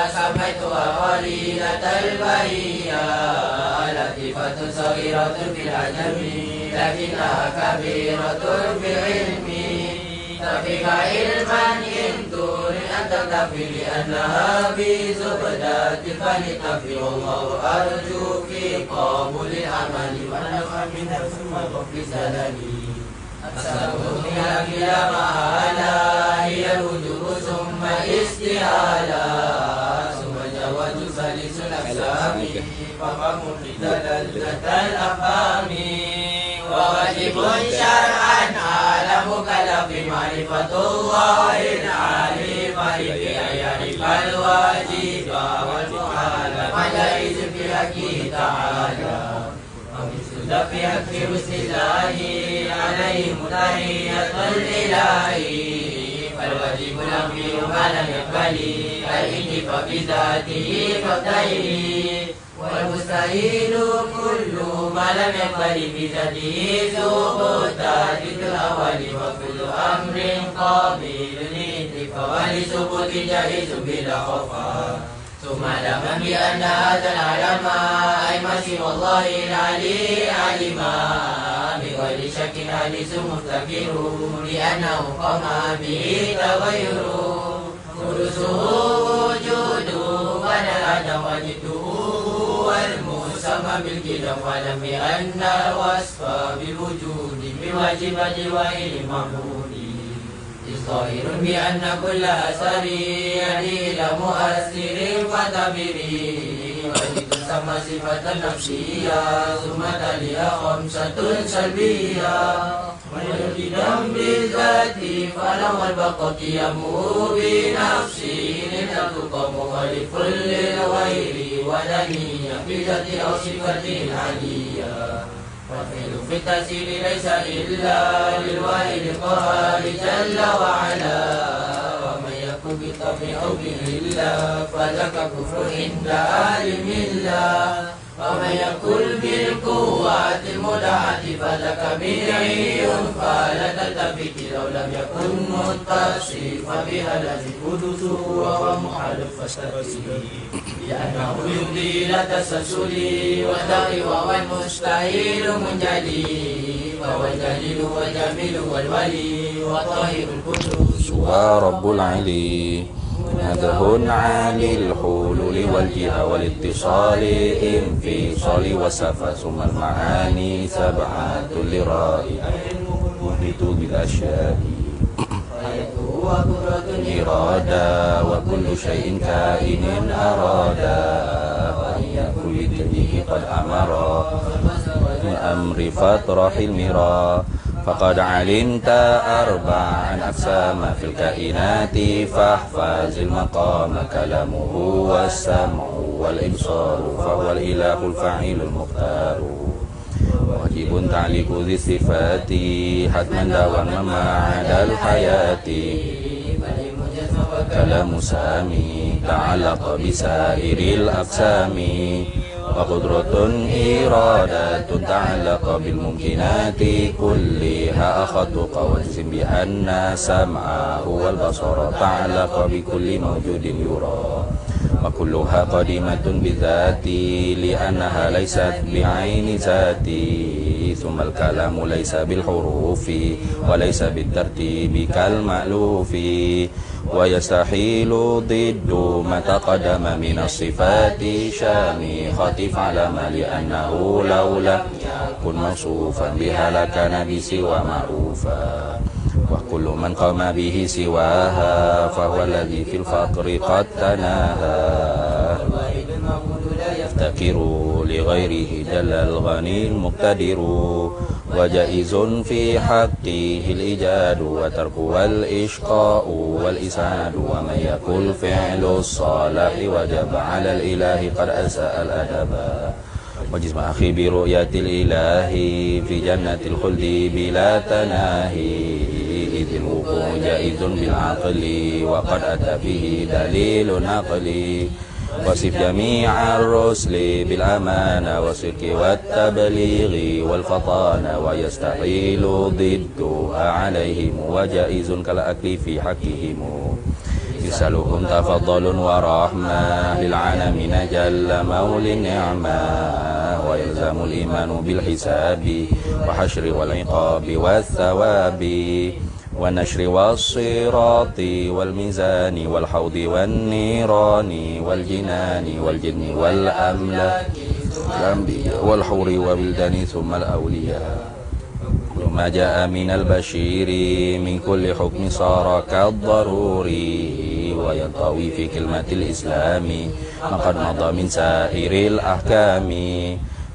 سميتها قليلة البرية لطيفة صغيرة في العجم لكنها كبيرة في العلم تفيك علما إن تريد أن تكتفي لأنها بزبدة فلتكفي والله أرجو في قبول العمل ونفع منها ثم في زللي أسألهم إلى معالا هي الوجوب ثم استعالا ثم الجواز ثالث الأقسام ففهم لذة الأفهام وواجب شرعا على مكلف معرفة الله العليم لكي يعرف الواجب والمحال والجائز في حقه تعالى ومثل في حق رسل الله عليهم تحية الإله فالواجب الأمر ما لم يقبل الإنف بذاته فابتهل والمستحيل كل ما لم يقبل بذاته ثبوتا ذكر الأول وكل أمر قابل للإنف ولثبوت جائز بلا خفا ثم علم بأن هذا العلم أي ما سوى الله العلي علما بغير شك حديث مفتكر لأنه قام به تغير خلصه وجود فنلعن وجده والمسمى بالكلام ولم بأن الوصف بالوجود بواجب جوائر المعبود ظاهر بأن كل أثر يلي إلى مؤثر فتبري وتسمى صفة نفسية ثم تليها خمسة سلبية والقدم بالذات فلو البقاء قيامه بنفسه لتبقى مخالف للغير ودنيا بذات أو صفة عالية والفعل في التأثير ليس إلا للواحد القهار جل وعلا ومن يكن بالطبع أو بإلا فذاك كفر عند عالم الله ومن يكن بالقوات المدعاة فذاك بدعي فلا تلتفت لو لم يكن متصفا بها الذي حدثه وهو مخالف فاستبصري لأنه يفضي إلى تسلسل والدهر وهو المستحيل منجلي فهو الجليل والجميل والولي والطاهر القدوس ورب العلي نزه عن الحلول والجهة والاتصال انفصال وسفة ثم المعاني سبعة لرائع المحيط بالأشياء إرادة وكل شيء كائن أرادا وأن يكون بالتدبير قد أمر من أمر فاطرح المرا فقد علمت أربعا أقسام في الكائنات فاحفظ المقام كلامه والسمع والإبصار فهو الإله الفاعل المختار واجب تعليق ذي الصفات حتما دواما ما عدا الحياة كلام سامي تعلق بسائر الأقسام وقدرة إرادة تعلق بالممكنات كلها أخذت واجزم بأن سمعه والبصر تعلق بكل موجود يرى وكلها قديمة بذاتي لأنها ليست بعين ذاتي ثم الكلام ليس بالحروف وليس بالترتيب كالمألوف ويستحيل ضد ما تقدم من الصفات شامخة فعلم لأنه لولا يكن موصوفا بها لكان بسوى معروفا وكل من قام به سواها فهو الذي في الفقر قد تناهى يفتكر لغيره جل الغني المقتدر وجائز في حقه الإيجاد وترك والإشقاء والإسعاد ومن يقول فعل الصالح وجب على الإله قد أساء الأدب وجسم أخي برؤية الإله في جنة الخلد بلا تناهي إذ الوقوع جائز بالعقل وقد أتى به دليل نقلي وصف جميع الرسل بالأمانة والصدق والتبليغ والفطانة ويستحيل ضدها عليهم وجائز كالأكل في حقهم يسألهم تفضل ورحمة للعالمين جل مولى النعمة ويلزم الإيمان بالحساب وحشر والعقاب والثواب والنشر والصراط والميزان والحوض والنيران والجنان والجن والأملاك والأنبياء والحور وبلدان ثم الأولياء ما جاء من البشير من كل حكم صار كالضروري وينطوي في كلمة الإسلام ما قد مضى من سائر الأحكام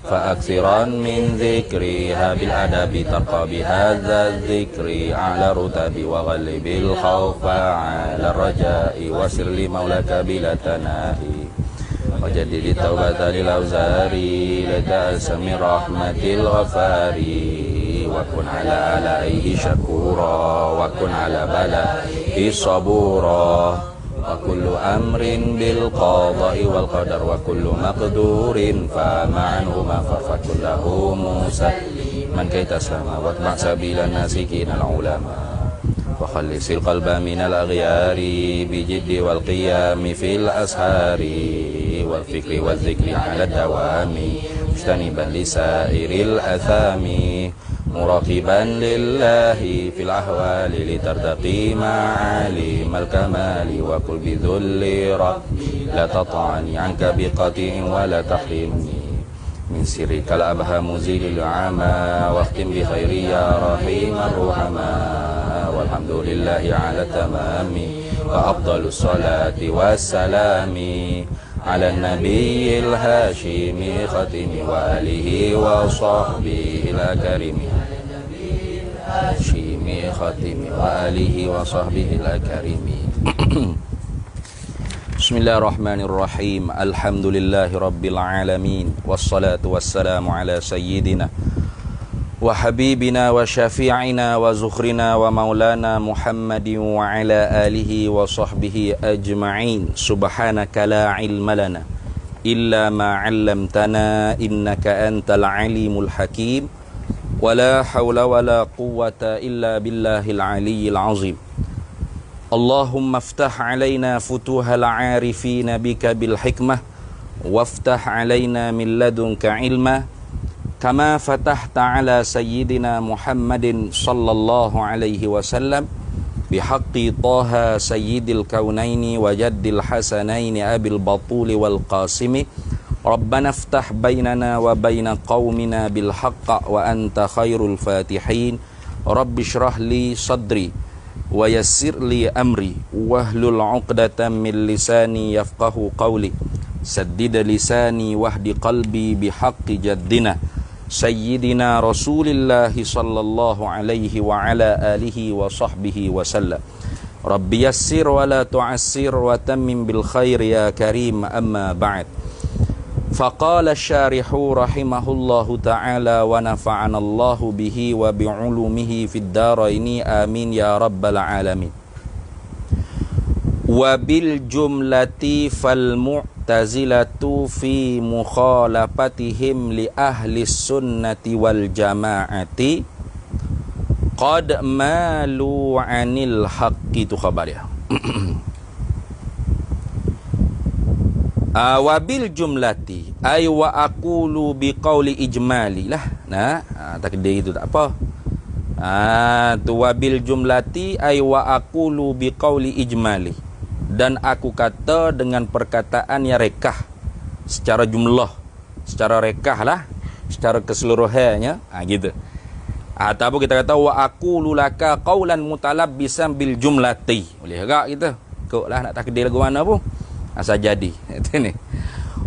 فأكثرا من ذكرها بالأدب ترقى بهذا الذكر أعلى رتب وغلب الخوف على الرجاء وسر لمولاك بلا تناهي وجدد التوبة للأوزار لتأس من رحمة الغفار وكن على آلائه شكورا وكن على بلائه صبورا وكل أمر بالقضاء والقدر وكل مقدور فما عنهما فارفع له مسلما كي تسلم واتبع سبيل الناسكين العلماء وخلص القلب من الأغيار بجد والقيام في الأسهار والفكر والذكر على الدوام مجتنبا لسائر الأثام مراقبا لله في الأحوال لترتقي معالم الكمال وكل بذل ربي لا تطعني عنك بقطع ولا تحرمني من سرك الأبهى مزيل العمى واختم بخير يا رحيم الرحماء والحمد لله على التمام وأفضل الصلاة والسلام على النبي الهاشمي ختم وآله وصحبه الأكرم هاشمي ختم وآله وصحبه الأكرم بسم الله الرحمن الرحيم الحمد لله رب العالمين والصلاة والسلام على سيدنا وحبيبنا وشفيعنا وزخرنا ومولانا محمد وعلى آله وصحبه أجمعين سبحانك لا علم لنا إلا ما علمتنا إنك أنت العليم الحكيم ولا حول ولا قوة إلا بالله العلي العظيم اللهم افتح علينا فتوح العارفين بك بالحكمة وافتح علينا من لدنك علما كما فتحت على سيدنا محمد صلى الله عليه وسلم بحق طه سيد الكونين وجد الحسنين أبي البطول والقاسم ربنا افتح بيننا وبين قومنا بالحق وأنت خير الفاتحين رب اشرح لي صدري ويسر لي أمري واحلل عقدة من لساني يفقه قولي سدد لساني واهد قلبي بحق جدنا سيدنا رسول الله صلى الله عليه وعلى آله وصحبه وسلم رب يسر ولا تعسر وتمم بالخير يا كريم أما بعد فقال الشارح رحمه الله تعالى ونفعنا الله به وبعلومه في الدارين آمين يا رب العالمين وبالجملة فالمعتزلة في مخالفتهم لأهل السنة والجماعة قد مالوا عن الحق تخبرها wabil jumlati ay wa aqulu biqauli ijmali lah nah takdir itu tak apa tu wabil jumlati ay wa aqulu biqauli ijmali dan aku kata dengan perkataan yang rekah secara jumlah secara rekah lah secara keseluruhannya gitu ataupun kita kata wa aqulu laka qaulan mutalabbisan bil jumlati boleh tak kita kok lah nak takdir lagu mana pun asal jadi itu ni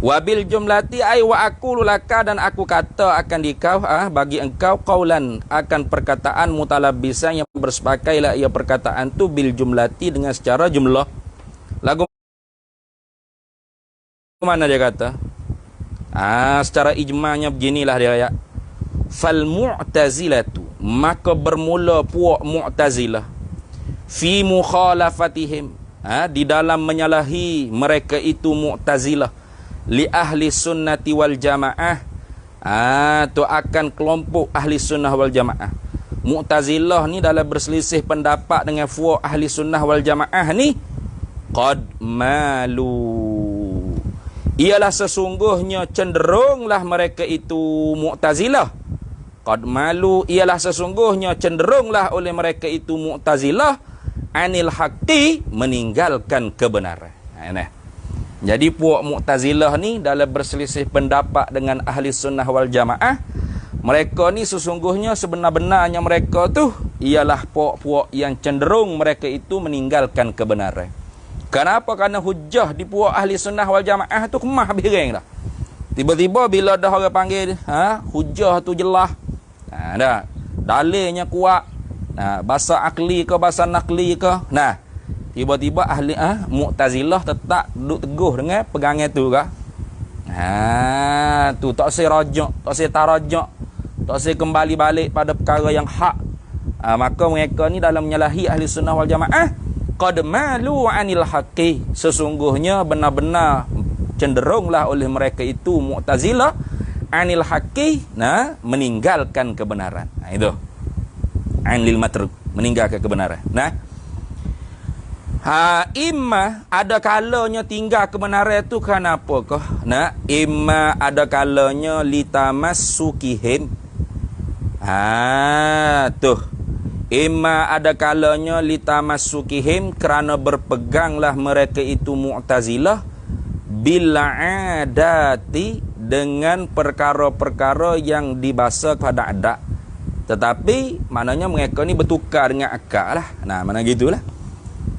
wabil jumlati ay wa aqulu laka dan aku kata akan dikau bagi engkau qaulan akan perkataan mutalabbisan yang bersepakailah ia perkataan tu bil jumlati dengan secara jumlah lagu mana dia kata secara ijma'nya beginilah dia ya fal mu'tazilatu maka bermula puak mu'tazilah fi mukhalafatihim di dalam menyalahi mereka itu mu'tazilah li ahli sunnati wal jamaah tu akan kelompok ahli sunnah wal jamaah. Mu'tazilah ni dalam berselisih pendapat dengan fuaq ahli sunnah wal jamaah ni qad malu, ialah sesungguhnya cenderunglah mereka itu Mu'tazilah. Qad malu, ialah sesungguhnya cenderunglah oleh mereka itu Mu'tazilah anil haqqi, meninggalkan kebenaran. Nah, jadi puak Mu'tazilah ni dalam berselisih pendapat dengan ahli sunnah wal jamaah, mereka ni sesungguhnya sebenar-benarnya mereka tu ialah puak-puak yang cenderung mereka itu meninggalkan kebenaran. Kenapa? Kerana hujah di puak ahli sunnah wal jamaah tu kemah bireng dah. Tiba-tiba bila dah orang panggil hujah tu jelas, dah dalilnya kuat, bahasa akli ke bahasa nakli ke, tiba-tiba ahli Mu'tazilah tetap duduk teguh dengan pegangan tu ke. Tu tak usah rajak, tak usah tarajak, tak usah kembali balik pada perkara yang hak. Maka mereka ni dalam menyalahi ahli sunnah wal jamaah, qad malu anil haqqi, sesungguhnya benar-benar cenderunglah oleh mereka itu Mu'tazilah anil haqqi, meninggalkan kebenaran. Itu anil matruk, meninggalkan kebenaran. Imma ada kalanya tinggal kebenaran tu kenapa kah? Imma ada kalanya litamassukihim. Imma ada kalanya litamassukihim, kerana berpeganglah mereka itu Mu'tazilah bil adati, dengan perkara-perkara yang dibasa kepada adat. Tetapi maknanya mereka ni bertukar dengan akal lah. Mana gitulah.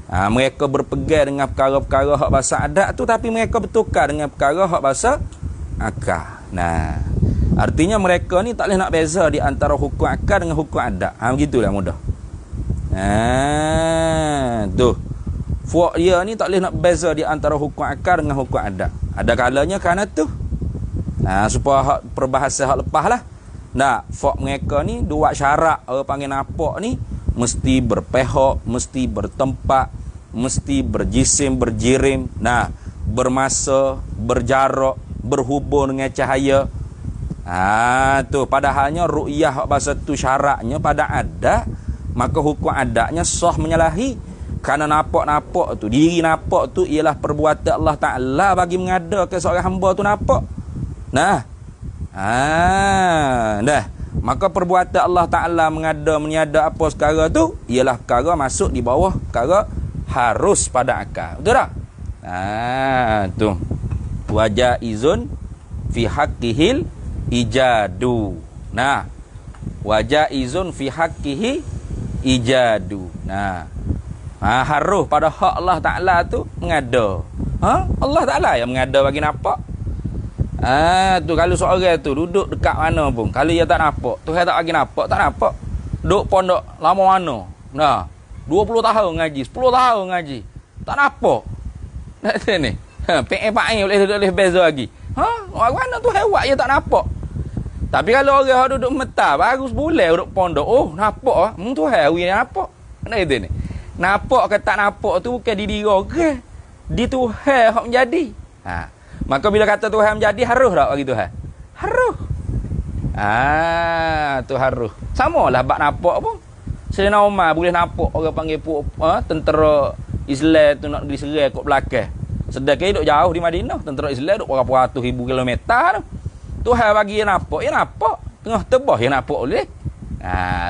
Mereka berpegang dengan perkara-perkara hak bahasa adat tu, tapi mereka bertukar dengan perkara hak bahasa akal. Artinya mereka ni tak boleh nak beza di antara hukum akal dengan hukum adat. Begitulah mudah. Tu. Fuak dia ni tak boleh nak beza di antara hukum akal dengan hukum adat. Ada kalanya kerana tu. Supaya hak perbahasan hak lepas lah. Fuak mereka ni dua syarat orang panggil napak ni, mesti berpehak, mesti bertempat, mesti berjisim, berjirim, bermasa, berjarak, berhubung dengan cahaya. Tu padahalnya ru'yah bahasa tu syaratnya pada adat, maka hukum adatnya sah menyalahi. Kerana nampak-nampak tu, diri nampak tu ialah perbuatan Allah Ta'ala bagi mengadakan seorang hamba tu nampak. Maka perbuatan Allah Ta'ala meniada apa sekarang tu ialah perkara masuk di bawah perkara harus pada akal. Betul tak? Tu wajaizun fi haqqihil ijadu. Wajaizun fi haqqihi ijadu. Harus pada hak Allah Ta'ala tu mengada. Allah Ta'ala yang mengada bagi nampak. Tu kalau seorang tu duduk dekat mana pun, kalau dia tak nampak, Tuhan tak bagi nampak, tak nampak. Duduk pondok lama mana? 20 tahun ngaji, 10 tahun ngaji. Tak nampak. Ni. Pak boleh beza lagi. Orang mana tu hewat dia tak nampak. Tapi kalau orang duduk metar baru sebulan duduk pondok, nampak tu hewi nampak. Kena kata ni. Nampak ke tak nampak tu bukan di diri orang. Di Tuhan hak menjadi. Maka bila kata Tuhan menjadi, harus tak bagi Tuhan? Harus. Tu harus. Samalah bab nampak pun. Sayyidina Umar boleh nampak orang panggil tentera Islam tu nak diserang kat belakang. Sedangkan duduk jauh di Madinah, tentera Islam duduk berapa ratus ribu kilometer tu. Tuhan bagi dia nampak, tengah tebah dia nampak boleh.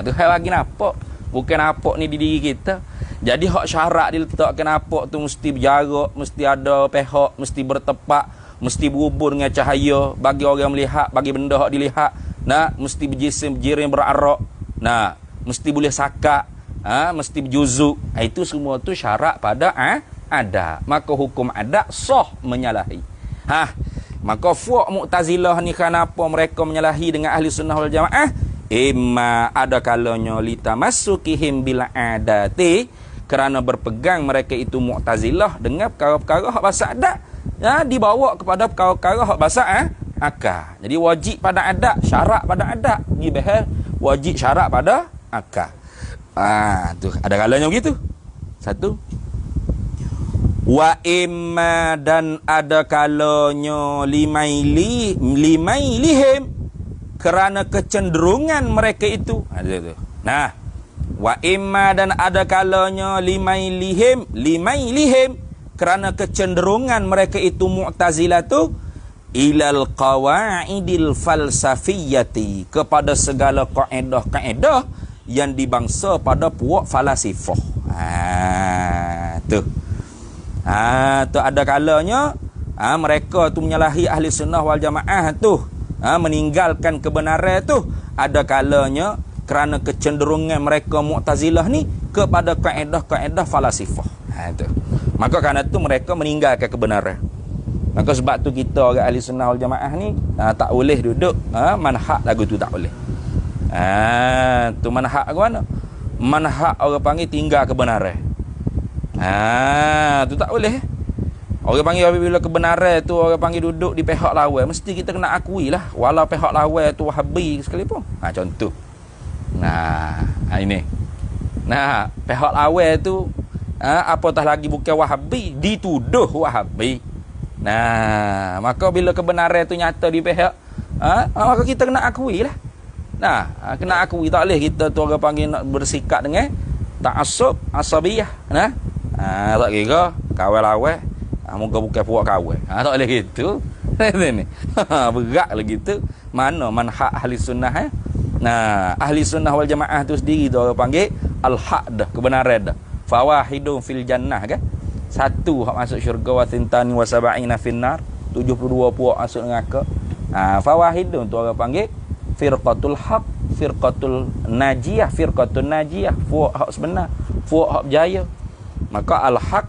Tuhan bagi nampak. Bukan nampak ni di diri kita. Jadi hak syarat diletakkan nampak tu mesti berjarak, mesti ada pihak, mesti bertepat, mesti berhubung dengan cahaya bagi orang melihat, bagi benda hak dilihat. Mesti berjisim, berjirim, berarak. Mesti boleh sakat, mesti berjuzuk. Itu semua tu syarat pada adat. Maka hukum adat sah menyalahi. Maka fuak Mu'tazilah ni kenapa mereka menyalahi dengan ahli sunnah wal jamaah? Imma ada kalanya litamassukihim bil adati, kerana berpegang mereka itu Mu'tazilah dengan perkara-perkara hak bahasa adat, dibawa kepada perkara-perkara hak bahasa akal. Jadi wajib pada adat, syarat pada adat, gibah wajib syarat pada akal. Tu ada kalanya begitu. Satu. Wa imma, dan ada kalanya limailihim, kerana kecenderungan mereka itu. Wa imma, dan ada kalanya limailihim, kerana kecenderungan mereka itu Mu'tazilah tu ilal qawaidil falsafiyyati, kepada segala kaedah-kaedah yang dibangsa pada puak falasifah. Tu ada kalanya mereka tu menyalahi ahli sunnah wal jamaah tu, meninggalkan kebenaran tu. Ada kalanya kerana kecenderungan mereka Mu'tazilah ni kepada kaedah-kaedah falasifah. Tu. Maka kerana tu mereka meninggalkan kebenaran. Maka sebab tu kita orang ahli sunnah wal jamaah ni tak boleh duduk manhaj lagu tu, tak boleh. Tu manhaj ke mana? Manhaj orang panggil tinggal kebenaran. Tu tak boleh. Orang panggil apabila kebenaran tu orang panggil duduk di pihak lawan, mesti kita kena akui lah, walau pihak lawan tu Wahabi sekalipun. Contoh. Ini. Pihak lawan tu apatah lagi bukan Wahabi, dituduh Wahabi. Maka bila kebenaran tu nyata di pihak, maka kita kena akui lah. Kena akui, tak boleh kita tu orang panggil nak bersikap dengan ta'assub, asabiyah. Tak kira kawan lawan, muka bukan puak kawan. Tak boleh gitu. Berat lah gitu. Mana manhaj ahli sunnah ahli sunnah wal jamaah tu sendiri tu orang panggil al-haq dah, kebenaran dah. Fawahidun fil jannah kan. Satu hak masuk syurga, wa thintani wa sab'ina finnar, 72 puak masuk neraka. Fawahidun tu orang panggil firqatul haq, firqatul najiyah, puak hak sebenar, puak hak berjaya. Maka al-haq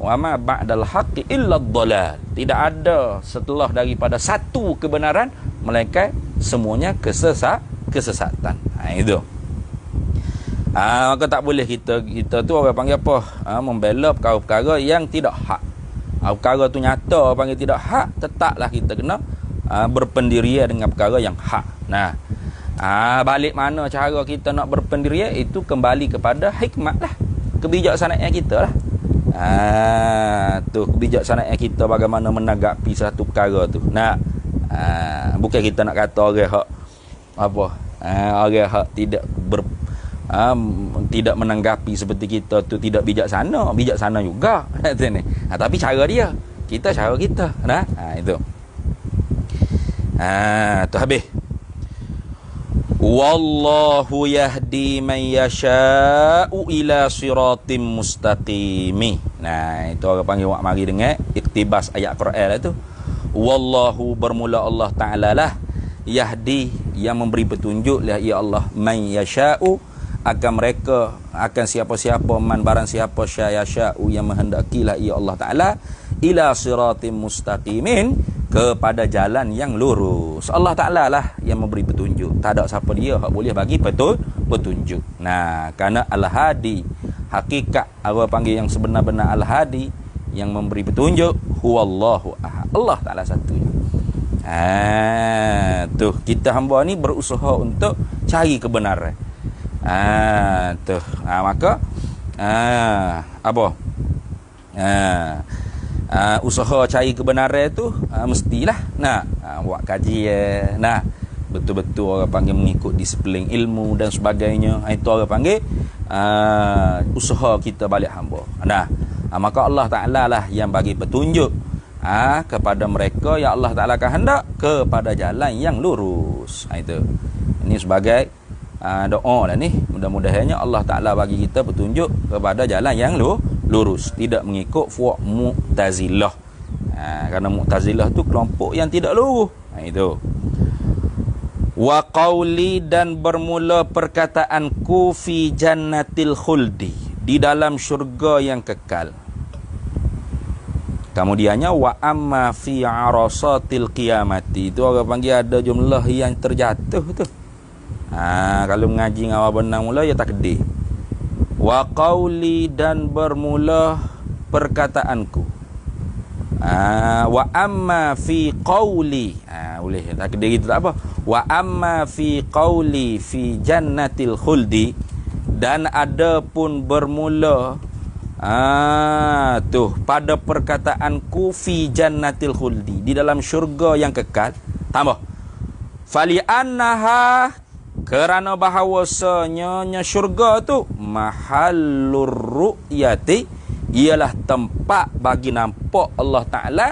wa ma ba'dal haqqi illa ad-dhalal. Tidak ada setelah daripada satu kebenaran melainkan semuanya kesesatan. Itu. Maka tak boleh kita tu orang panggil apa? Membela perkara-perkara yang tidak hak. Perkara tu nyata orang panggil tidak hak, tetaplah kita kena berpendirian dengan perkara yang hak. Balik mana cara kita nak berpendirian, itu kembali kepada hikmat lah, kebijaksanaan kita lah. Tu kebijaksanaan kita bagaimana menanggapi satu perkara tu. Bukan kita nak kata orang hak apa, orang hak tidak menanggapi seperti kita tu tidak bijaksana juga. Tapi cara dia, kita cara kita. Itu. Tu habis. Wallahu yahdi man yasha'u ila siratim mustaqimi. Itu orang panggil wak mari dengar iktibas ayat Quran lah tu. Wallahu, bermula Allah Ta'ala lah, yahdi, yang memberi petunjuk lah ya Allah, man yasha'u, akan siapa-siapa, man barang siapa yasha'u, yang menghendakilah ya Allah Ta'ala, ila siratim mustaqimin, kepada jalan yang lurus. Allah Ta'ala lah yang memberi petunjuk. Tak ada siapa dia yang boleh bagi petunjuk. Kerana Al-Hadi, hakikat orang panggil yang sebenar-benar Al-Hadi, yang memberi petunjuk, huwallahu ahad, Allah Ta'ala satu. Tu kita hamba ni berusaha untuk cari kebenaran. Maka apa? Usaha cari kebenaran tu mestilah buat kajian, betul-betul orang panggil mengikut disiplin ilmu dan sebagainya. Itu orang panggil usaha kita balik hamba. Maka Allah Ta'ala lah yang bagi petunjuk kepada mereka yang Allah Ta'ala kehendak kepada jalan yang lurus. Itu. Ini sebagai doa lah ni. Mudah-mudahannya Allah Ta'ala bagi kita petunjuk kepada jalan yang lurus, tidak mengikut fuak Mu'tazilah. Kerana Mu'tazilah tu kelompok yang tidak lurus. Itu. Wa qauli, dan bermula perkataanku, fi jannatil khuldi, di dalam syurga yang kekal. Kemudiannya wa amma fi arasatil qiyamati, itu orang panggil ada jumlah yang terjatuh tu. Kalau mengaji dengan awal benang mula ya tak kedih. Wa qauli, dan bermula perkataanku. Wa amma fi qauli, boleh tak kedih gitu tak apa. Wa amma fi qauli fi jannatil khuldi, dan ada pun bermula pada perkataanku fi jannatil khuldi, di dalam syurga yang kekal. Tambah fali annaha, kerana bahawasanya syurga tu mahallur ru'yati, ialah tempat bagi nampak Allah Ta'ala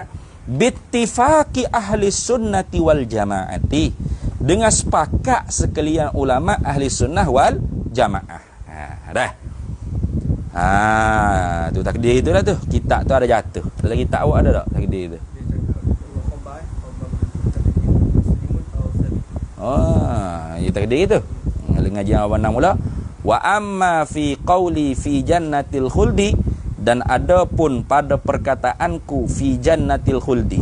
bittifaqi ahli sunnati wal jamaati, dengan sepakat sekalian ulama ahli sunnah wal jamaah. Dah. Tu takdir itulah tu. Kitab tu ada jatuh. Dalam kitab awak ada tak takdir tu? Ya takdir itu. Ngajian awak nang mula. Wa amma fi qawli fi jannatil khuldi, dan adapun pada perkataanku fi jannatil khuldi.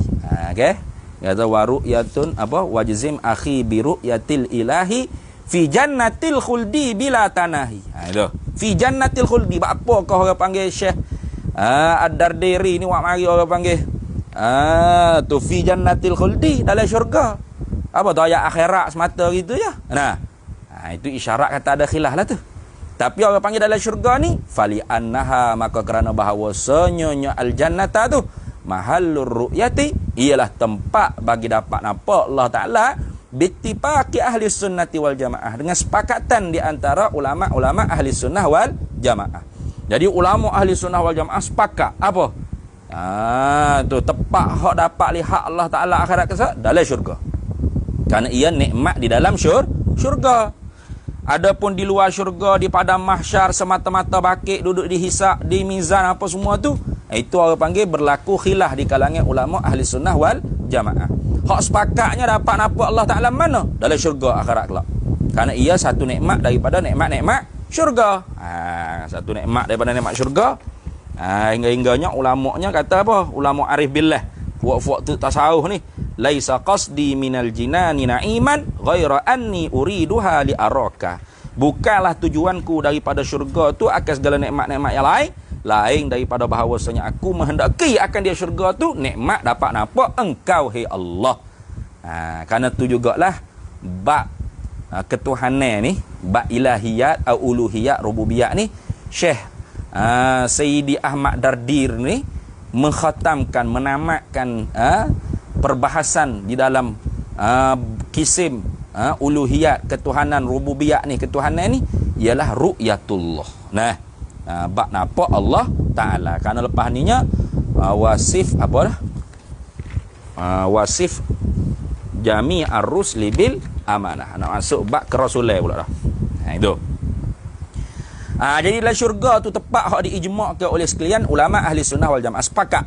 Okey. Kata wa ru'yatun apa wajzim akhi bi ru'yatil ilahi fi jannatil khuldi bila tanahi. Itu. Fi jannatil khuldi. Apa kau orang panggil Syekh Ad-Dardiri ni, wak mari orang panggil. Tu fi jannatil khuldi, dalam syurga. Apa tu ayat akhirat semata gitu ya. Nah. Itu isyarat kata ada khilaf lah tu. Tapi orang panggil dalam syurga ni fali annaha, maka kerana bahawasanya al-jannata tu mahallur ru'yati, ialah tempat bagi dapat nampak Allah Ta'ala bittifaqi ahli sunnati wal jamaah, dengan sepakatan di antara ulama-ulama ahli sunnah wal jamaah. Jadi ulama ahli sunnah wal jamaah sepakat apa? Tu tempat hak dapat lihat Allah Ta'ala akhirat kesat dalam syurga. Kerana ia nikmat di dalam syurga. Adapun di luar syurga, di padang mahsyar semata-mata bakit duduk dihisap, di mizan apa semua tu, itu orang panggil berlaku khilaf di kalangan ulama ahli sunnah wal jamaah. Hak sepakatnya dapat nampak Allah Ta'ala mana? Dalam syurga akhirat kelak. Kerana ia satu nikmat daripada nikmat-nikmat syurga. Satu nikmat daripada nikmat syurga. Hingga-hingganya ulamanya kata apa? Ulama arif billah. Fuak-fuak tu tasawuf ni. Laisa qasdi minal jinani na'iman ghaira anni uriduha li araka. Bukanlah tujuanku daripada syurga tu akan segala nikmat-nikmat yang lain daripada bahawasanya aku menghendaki akan dia syurga tu nikmat dapat nampak engkau hai Allah. Kerana tu jugalah bab ketuhanan ni, bab ilahiyat atau uluhiyat rububiyat ni, Syekh Sayyidi Ahmad Dardir ni mengkhatamkan, menamatkan perbahasan di dalam kisim uluhiyat, ketuhanan rububiyat ni, ketuhanan ni ialah ru'yatullah. Nah, bab nampak Allah Ta'ala. Kerana lepas ni nya wasif apa dah? Wasif jami ar-rusli bil amanah. Nak masuk bab kerasulan pula dah. Itu. Jadi dalam syurga tu tepat hak diijma'kan oleh sekalian ulama ahli sunnah wal jamaah sepakat.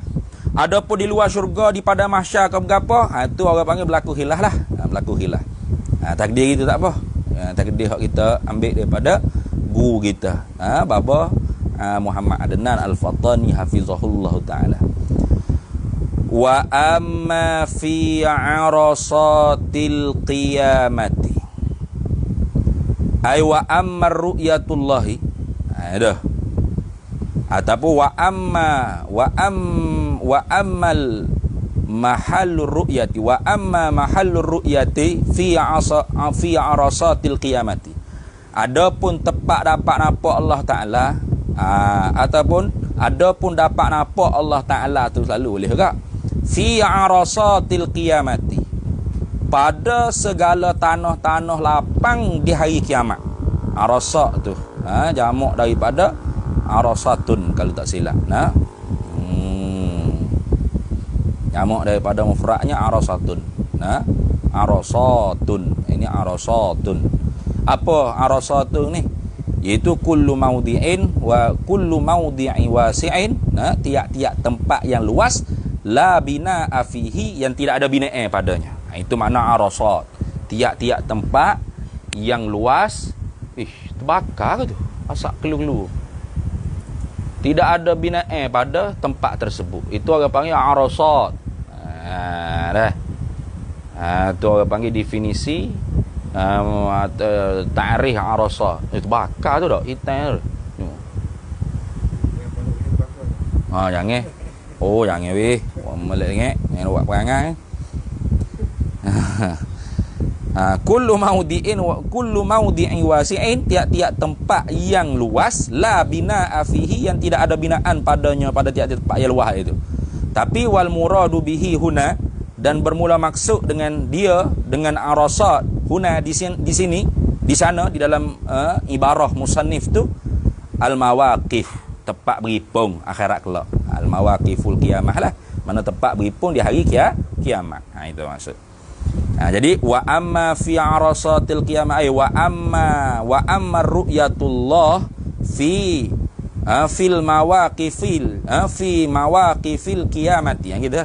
Adapun di luar syurga, di pada mahsyar ke berapa, tu orang panggil berlaku khilaf lah. Berlaku khilaf. Takdir itu tak apa. Takdir hak kita ambil daripada guru kita, Baba Muhammad Adnan Al-Fattani hafizahullah ta'ala. Wa amma fi arasatil qiyamati, ay wa amma ru'yatullahi, dah. Ataupun wa ammal mahallur ru'yati, wa amma mahallur ru'yati fi arasatil qiyamati. Adapun tempat dapat nampak Allah Ta'ala, ataupun adapun dapat nampak Allah Ta'ala tu selalu boleh juga fi arasatil qiyamati, pada segala tanah-tanah lapang di hari kiamat. Arasat tu jamak daripada arasatun kalau tak silap. Jamak daripada mufradnya arasatun. Arasatun. Ini arasatun. Apa arasatun ni? Iaitu kullu maudi'in wa kullu maudi'i wasi'in, tiap-tiap tempat yang luas, la bina'a fihi, yang tidak ada bina'ah padanya. Itu makna arasat. Tiap-tiap tempat yang luas. Terbakar ke tu? Asap kelu-kelu. Tidak ada bina'ah pada tempat tersebut. Itu orang panggil arasat. Dah. Itu orang panggil definisi ta'rif arasat. Itu bakar tu tak? Hitam tu. Jangan. Jangan weh. Melek ngek. Jangan buat perangai. Kullu maudi'in wa kullu maudi'i wasi'in, tiap-tiap tempat yang luas, la bina'a fihi, yang tidak ada binaan padanya pada tiap-tiap tempat yang luas itu. Tapi wal muradu bihi huna, dan bermula maksud dengan dia, dengan arasat huna di sini, di sana, di dalam ibarah musannif tu al mawaqif. tempat beripung akhirat kelak. Al-mawaqiful qiyamah lah. Mana tempat beripung di hari kiamat. Itu maksud. Jadi wa amma fi arasatil qiyamah ay wa amma ru'yatullah fi fil mawaqifil fi mawaqifil qiyamati. Yang gitu.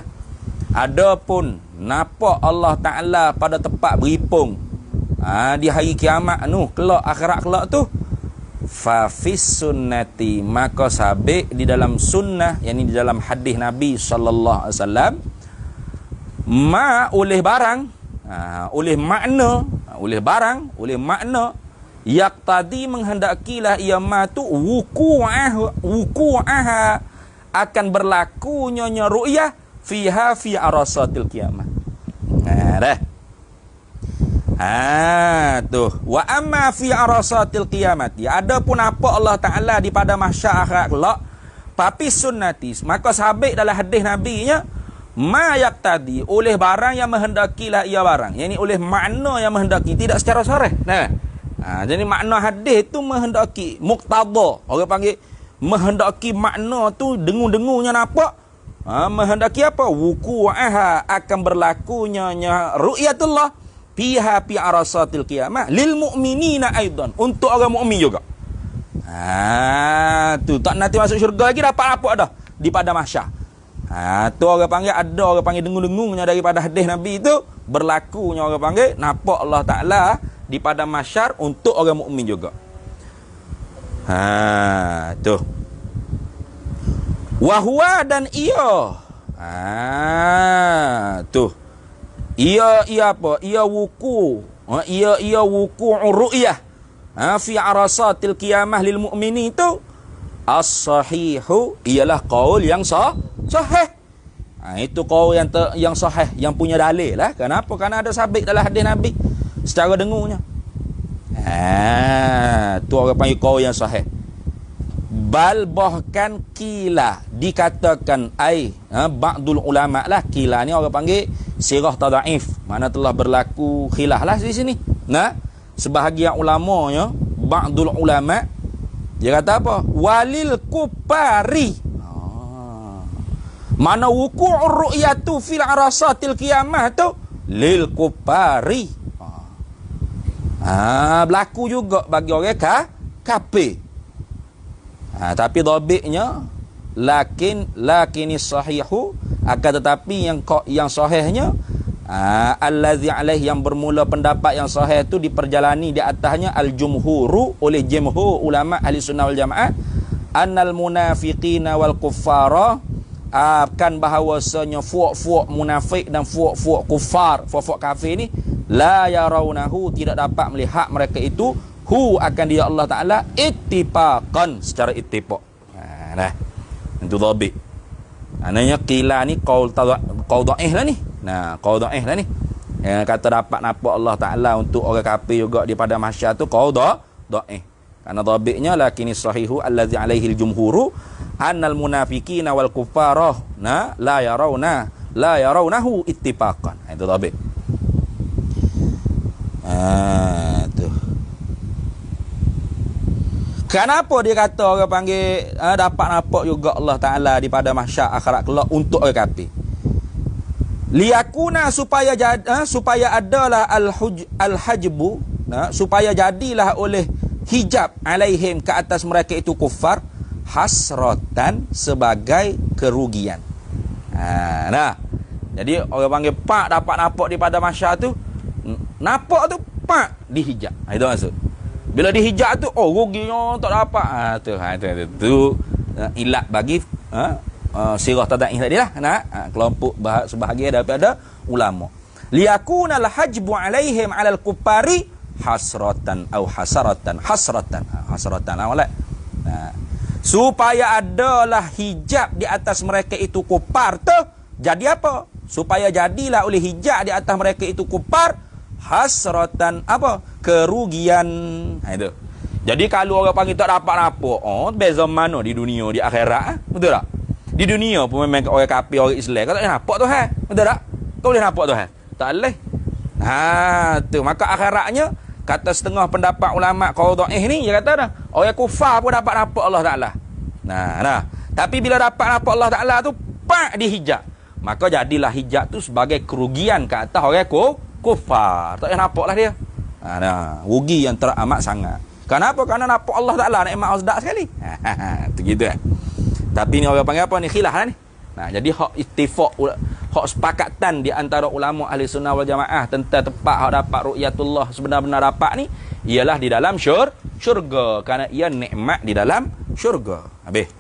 Adapun nampak Allah Taala pada tempat beripung di hari kiamat kelak akhirat kelak tu, fa fis sunnati, maka sabit di dalam sunnah, yakni di dalam hadis Nabi sallallahu alaihi wasallam, oleh barang, oleh makna yaqtadi menghendakilah ia ma tu wuqu'aha akan berlakunya ru'yah fiha fi arasatil qiyamah. Tuh. Wa amma fi arasatil qiyamati, adapun apa Allah Taala di pada mahsyar akhirat kelak, papi sunnati, maka sabit dalam hadis Nabi-nya ma yaqtadi, oleh barang yang menghendakilah ia barang, yakni oleh makna yang menghendaki, tidak secara sarih. Jadi makna hadis tu menghendaki, muqtada, orang panggil menghendaki makna tu dengung-dengungnya nampak. Menghendaki apa? Wuqu'aha, akan berlakunya ru'yatullah fiha fi arasatil qiyamah lil mu'minina aidan, untuk orang mukmin juga. Tu tak nanti masuk syurga lagi dapat apa dah di pada mahsyar. Tu orang panggil, ada orang panggil dengung-dengungnya daripada hadis Nabi itu, berlakunya orang panggil nampak Allah Taala di pada mahsyar untuk orang mukmin juga. Tu. Wa huwa, dan ia. Tu. Ia apa? Ia wuku. Ia wuku'ur ru'yah. Fi arasatil qiyamah lil mu'minin itu as-sahihu, ialah qaul yang sahih. Itu qaul yang sahih, yang punya dalil lah. Kenapa? Kerana ada sabit dalam hadis Nabi secara dengungnya. Tu orang panggil qaul yang sahih. Bal bahkan kila, dikatakan ba'dul ulama lah. Kila ni orang panggil sirah tadaif, mana telah berlaku khilaf lah di sini. Sebahagian ulamanya, ba'dul ulama, dia kata apa? Walil kupari, mana wuku'ur ru'yatu fil arasatil qiyamah tu lil kupari. Berlaku juga bagi orang kafir. Tapi dhabitnya lakinis sahihu, akan tetapi yang sahihnya allazi alaihi, yang bermula pendapat yang sahih itu diperjalani di atasnya al-jumhuru, oleh jumhur ulama ahli sunnah wal jamaah, annal munafiqina wal kuffara, akan bahawasanya fuak-fuak munafik dan fuak-fuak kuffar, fuak-fuak kafir ni, la yarawnahu, tidak dapat melihat mereka itu, akan dia Allah Ta'ala ittifaqan, secara ittifaq. Itu dhabit. Maknanya qila ni qaul dhaif lah ni. Qaul dhaif lah ni. Yang kata dapat nampak Allah Ta'ala untuk orang kafir juga di pada mahsyar tu qaul dhaif. Karena dhabitnya lakinis sahihu allazi alaihi al-jumhuru annal munafiqina wal kuffara la yarawnahu ittifaqan. Itu dhabit. Tu. Kenapa dia kata orang panggil dapat nampak juga Allah Ta'ala di pada mahsyar akhirat kelak untuk orang kafir? Liyakuna, supaya adalah al-hajbu, supaya jadilah oleh hijab alaihim, ke atas mereka itu kuffar, hasratan, sebagai kerugian. Jadi orang panggil pak dapat nampak di pada mahsyar tu, nampak tu pak dihijab. Itu maksud. Bila dihijab tu, ruginya tak dapat. Tu ilat bagi sirah tadaih tadi lah. Kelompok sebahagian daripada ulama. Liyakunal hajbu alaihim alal kuffari hasratan atau hasaratan. Hasratan. Supaya adalah hijab di atas mereka itu kufar tu. Jadi apa? Supaya jadilah oleh hijab di atas mereka itu kufar, hasratan, kerugian. Itu. Jadi kalau orang panggil tak dapat apa, beza mana di dunia, di akhirat, betul tak? Di dunia pun memang orang kafir, orang Islam, kau tak boleh nampak tu, betul tak? Kau boleh nampak tu, tak boleh. Tu maka akhiratnya, kata setengah pendapat ulama qaul dhaif ni, dia kata dah, orang kufar pun dapat nampak Allah Taala. Nah. Tapi bila dapat nampak Allah Ta'ala tu, pak dihijab. Maka jadilah hijab tu sebagai kerugian ke atas orang kufar. Tak payah nampak lah dia. Rugi yang teramat sangat. Kenapa? Kerana nampak Allah Ta'ala nikmat sedap sekali. Tu gitu kan. Tapi ni orang panggil apa ni? Khilaf lah ni. Jadi hak ittifaq, hak sepakatan di antara ulama ahli sunnah wal jamaah tentang tempat hak dapat ru'yatullah sebenar-benar dapat ni ialah di dalam syurga, kerana ia nikmat di dalam syurga. Habis.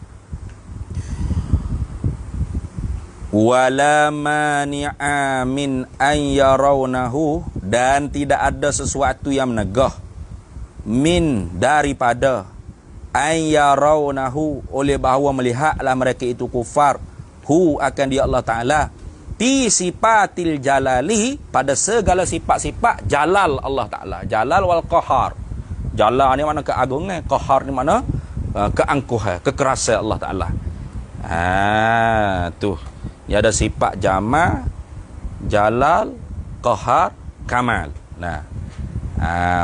Wala mani'a min an yarawnahu, dan tidak ada sesuatu yang menegah min daripada an yarawnahu, oleh bahawa melihatlah mereka itu kufar hu akan dia Allah Ta'ala fi sifatil jalali, pada segala sifat-sifat jalal Allah Ta'ala. Jalal wal qahar. Jalal ni mana keagungan, qahar ni mana keangkuhan, kekerasan Allah Ta'ala. Tu dia ada sifat jamal, jalal, qahar, kamal.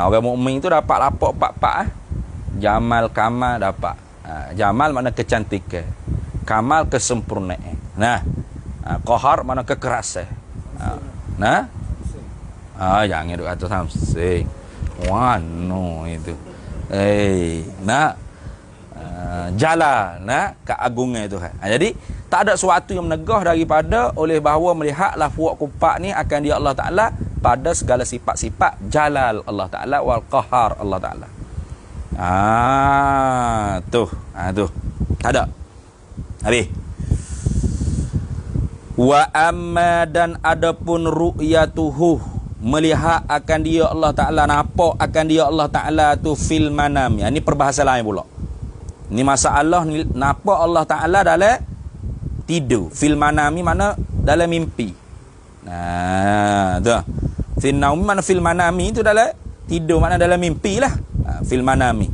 Orang mukmin tu dapat lapak empat-empat. Jamal, kamal dapat. Jamal mana kecantikan, kamal kesempurnaan. Qahar mana kekerasan. Jangan duk kata samsing. Wano itu. Jalal, keagungan itu. Jadi tak ada sesuatu yang menegah daripada oleh bahawa melihatlah fuak kupak ni akan dia Allah Ta'ala pada segala sifat-sifat jalal Allah Ta'ala wal qahar Allah Ta'ala. Tu. Tak ada. Habis. Wa amma, dan adapun ru'yatuhu, melihat akan dia Allah Ta'ala, nampak akan dia Allah Ta'ala tu fil manam. Ini perbahasan lain pula. Ini masalah nampak Allah Ta'ala dalam tidur. Fil manami mana dalam mimpi. Tu. Fil naumi mana fil manami itu dalam tidur, mana dalam mimpi lah. Fil manami.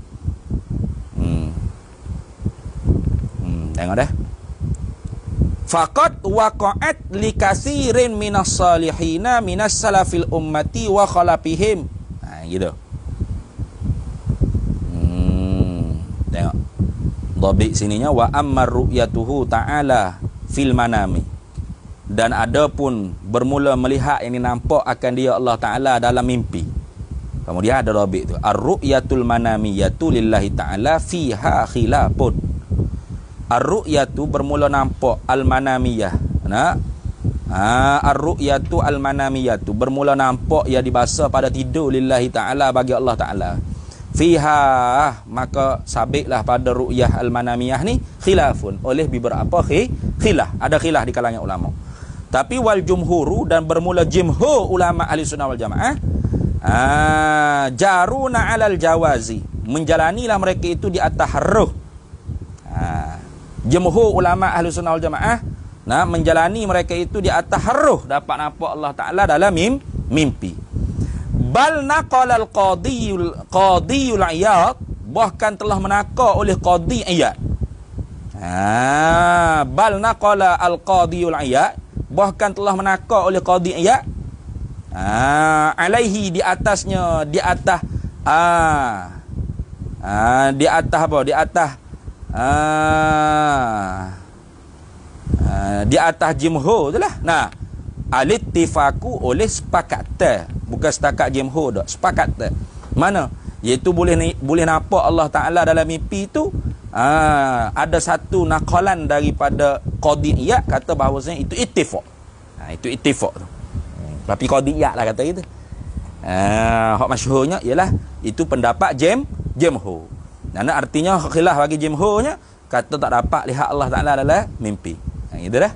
Tengok dah. Faqad waqa'at likasirin minas salihina minas salafil ummati wa khalafihim. Gitu. Tengok. Dhabit sininya wa ammar ru'yatuhu ta'ala fil manami. Dan ada pun bermula melihat yang nampak akan dia Allah Ta'ala dalam mimpi. Kemudian ada dhabit tu. Ar-ru'yatul manamiyatu lillahi ta'ala fiha khilafun. Ar-ru'yatu bermula nampak al-manamiyah. Ar-ru'yatu al-manamiyatu bermula nampak yang dibahasa pada tidur lillahi ta'ala bagi Allah Ta'ala. Fiha, maka sabitlah pada ru'yah al-manamiyah ni khilafun, oleh beberapa khilaf. Ada khilaf di kalangan ulama. Tapi wal jumhuru, dan bermula jumhur ulama ahli sunnah wal jamaah jaruna alal jawazi, menjalanilah mereka itu di atas ruh. Jumhur ulama ahli sunnah wal jamaah menjalani mereka itu di atas ruh, dapat nampak Allah Ta'ala dalam mimpi. Bal naqala al-qadiyul Iyad, bahkan telah menakar oleh Qadi Iyad. Bal naqala al-qadiyul Iyad, bahkan telah menakar oleh Qadi Iyad. Alaihi, di atasnya, di atas di atas apa? Di atas jumhur itulah. Al-ittifaku, oleh sepakat, bukan setakat jumhur dak, sepakat. Mana? Iaitu boleh nampak Allah Ta'ala dalam mimpi tu. Ada satu naqalan daripada Qadi Iyad kata bahawasanya itu ittifaq. Itu ittifaq tu. Tapi Qadi Iyad lah kata gitu. Hak masyhurnya ialah itu pendapat jumhur. Dan artinya khilaf bagi jumhurnya kata tak dapat lihat Allah Ta'ala dalam mimpi. Gitu dah.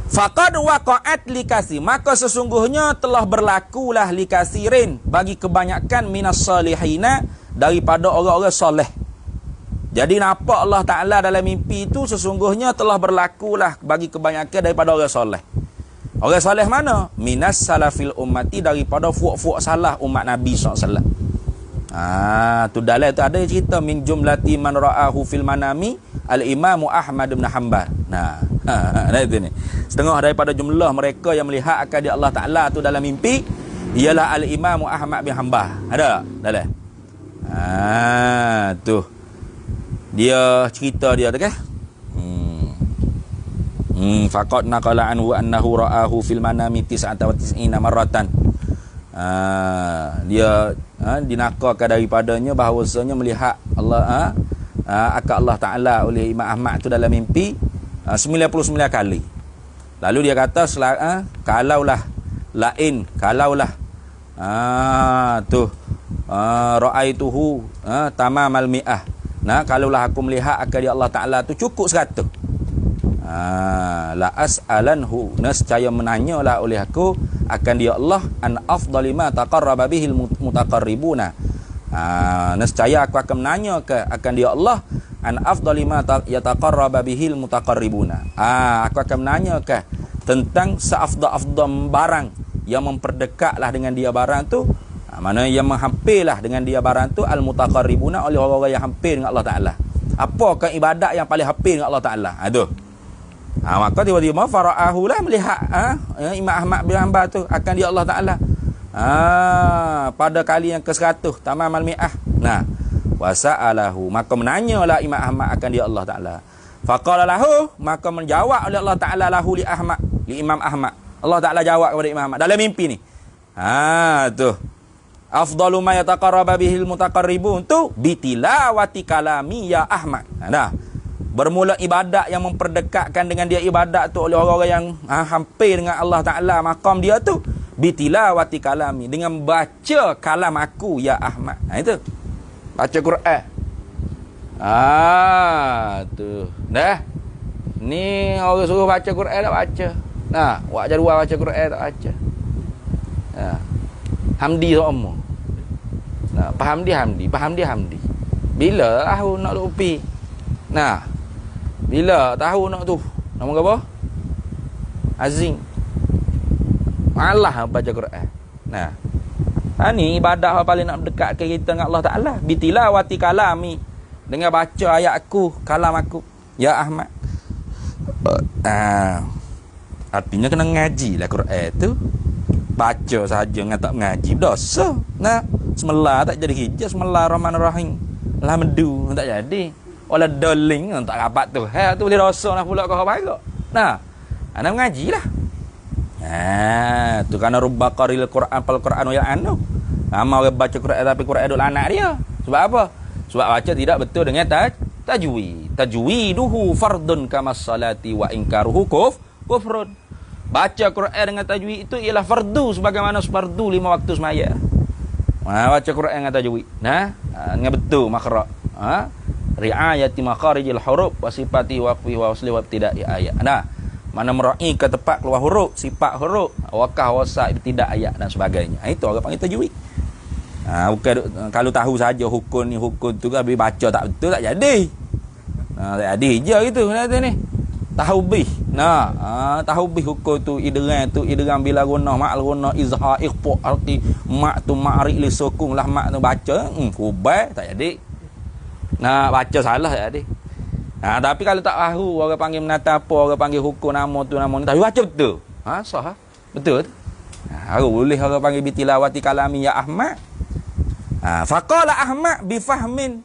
Faqad waqa'at likasi, maka sesungguhnya telah berlakulah likasirin, bagi kebanyakan minas salihina, daripada orang-orang soleh. Jadi nampak Allah Ta'ala dalam mimpi itu sesungguhnya telah berlakulah bagi kebanyakan daripada orang soleh. Orang soleh mana? Minas salafil ummati, daripada fuak-fuak salah umat Nabi SAW. Tu dalam tu ada cerita min jumlati man ra'ahu fil manami al-Imam Ahmad bin Hanbal. Itu ni. Setengah daripada jumlah mereka yang melihat akan dia Allah Ta'ala tu dalam mimpi ialah al-Imam Ahmad bin Hanbal. Ada dalam. Tu. Dia cerita dia tu kan. Faqad naqala anhu annahu ra'ahu fil manami 99 marratan. Dia dinakalkan daripadanya bahawasanya melihat Allah akak Allah Ta'ala oleh Imam Ahmad tu dalam mimpi 99 kali. Lalu dia kata kalaulah ra'aituhu tamamal mi'ah. Nah, kalaulah aku melihat akan dia Allah Ta'ala tu cukup 100. La as'alanhu, nescaya menanyalah oleh aku akan dia Allah an afdali ma taqarraba bihil mutaqarribuna. Nescaya aku akan menanya akan dia Allah an afdali ma yataqarraba bihil mutaqarribuna. Aku akan menanya tentang seafdal barang yang memperdekatlah dengan dia barang tu, mana yang menghampirlah dengan dia barang tu al mutaqarribuna, oleh orang-orang yang hampir dengan Allah Ta'ala. Apakah ibadat yang paling hampir dengan Allah Ta'ala? Tu. Maka tiba-tiba fara'ahu lah melihat Imam Ahmad bin Hanbal tu akan dia Allah Ta'ala pada kali yang ke-100 tamamal mi'ah. Nah, wasa'alahu, maka menanyalah Imam Ahmad akan dia Allah Ta'ala. Faqala lahu, maka menjawab oleh Allah Ta'ala lahu li Imam Ahmad. Allah Ta'ala jawab kepada Imam Ahmad dalam mimpi ni. Tu afdalu ma yataqarraba bihil mutaqarribun tu bitilawati kalami ya Ahmad. Bermula ibadat yang memperdekatkan dengan dia ibadat tu oleh orang-orang yang hampir dengan Allah Ta'ala, maqam dia tu bitilawati kalami, dengan baca kalam aku ya Ahmad. Itu baca Quran. Tu dah ni orang suruh baca Quran tak baca. Wak jadual baca Quran tak baca. Hamdi semua. Faham dia Hamdi. Bila tahu nak lupi. Bila tahu nak tu. Nama apa? Azim. Malah baca Quran. Ni ibadah paling nak mendekat ke kita dengan Allah Ta'ala. Bitilawati kalami, dengan baca ayat aku, kalam aku ya Ahmad. Artinya kena ngaji lah Quran tu. Baca saja dengan tak mengaji dosa. Semelah tak jadi hijau, semelah Rahman-Rahim. Alhamdulillah tak jadi. Olah doling tak rapat tu. Tu boleh dosa lah pula kau baik. Anak mengajilah. Tu kerana rubba qaril Quran fal Quran ya anu. Ramai orang baca Quran tapi Quran duk anak dia. Sebab apa? Sebab baca tidak betul dengan tajwid. Tajwiduhu fardun kama salati wa inkaruhu kufrun. Baca Quran dengan tajwid itu ialah fardu sebagaimana fardu 5 waktu semaya. Baca Quran dengan tajwid. Dengan betul makhraj. Riayati makharijil huruf wa sifati waqfi wa wasli wa ibtida'i ayat. Mana meraih ke tepat keluar huruf, sifat huruf, wakah, wasat, ibtidak ayat dan sebagainya. Itu orang panggil tajwid. Bukan kalau tahu saja hukum ni hukum tu habis baca tak betul tak jadi. Tak jadi je gitu kata ni. Tahubih. Tahubih hukum tu idgham bila gunah ma'al gunah izhar ikhfa arti ma' tu ma'ri li sukun lah mak tu baca kubah tak jadi. Baca salah tak jadi. Tapi kalau tak tahu orang panggil menata apa, orang panggil hukum nama tu nama ni, tapi baca betul. Sah. Betul. Boleh orang panggil bitilawati kalami ya Ahmad. Faqala Ahmad bifahmi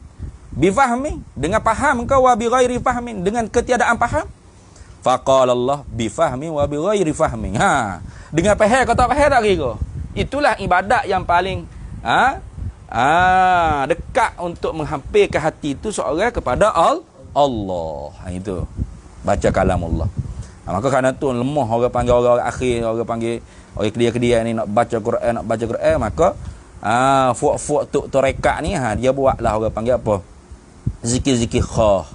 dengan faham kau wa bi ghairi fahmin, dengan ketiadaan faham. Faqala Allah bifahmi wa bi ghairi fahmi. Dengan faham kau tak faham tak kira. Itulah ibadat yang paling dekat untuk menghampirkan hati itu seorang kepada Allah. Itu baca kalam Allah. Maka kerana tu lemah orang panggil orang akhir, orang panggil orang kedia-kedia ni nak baca Quran, maka fuak-fuak tu rekat ni dia buatlah orang panggil apa? Zikir-zikir khah.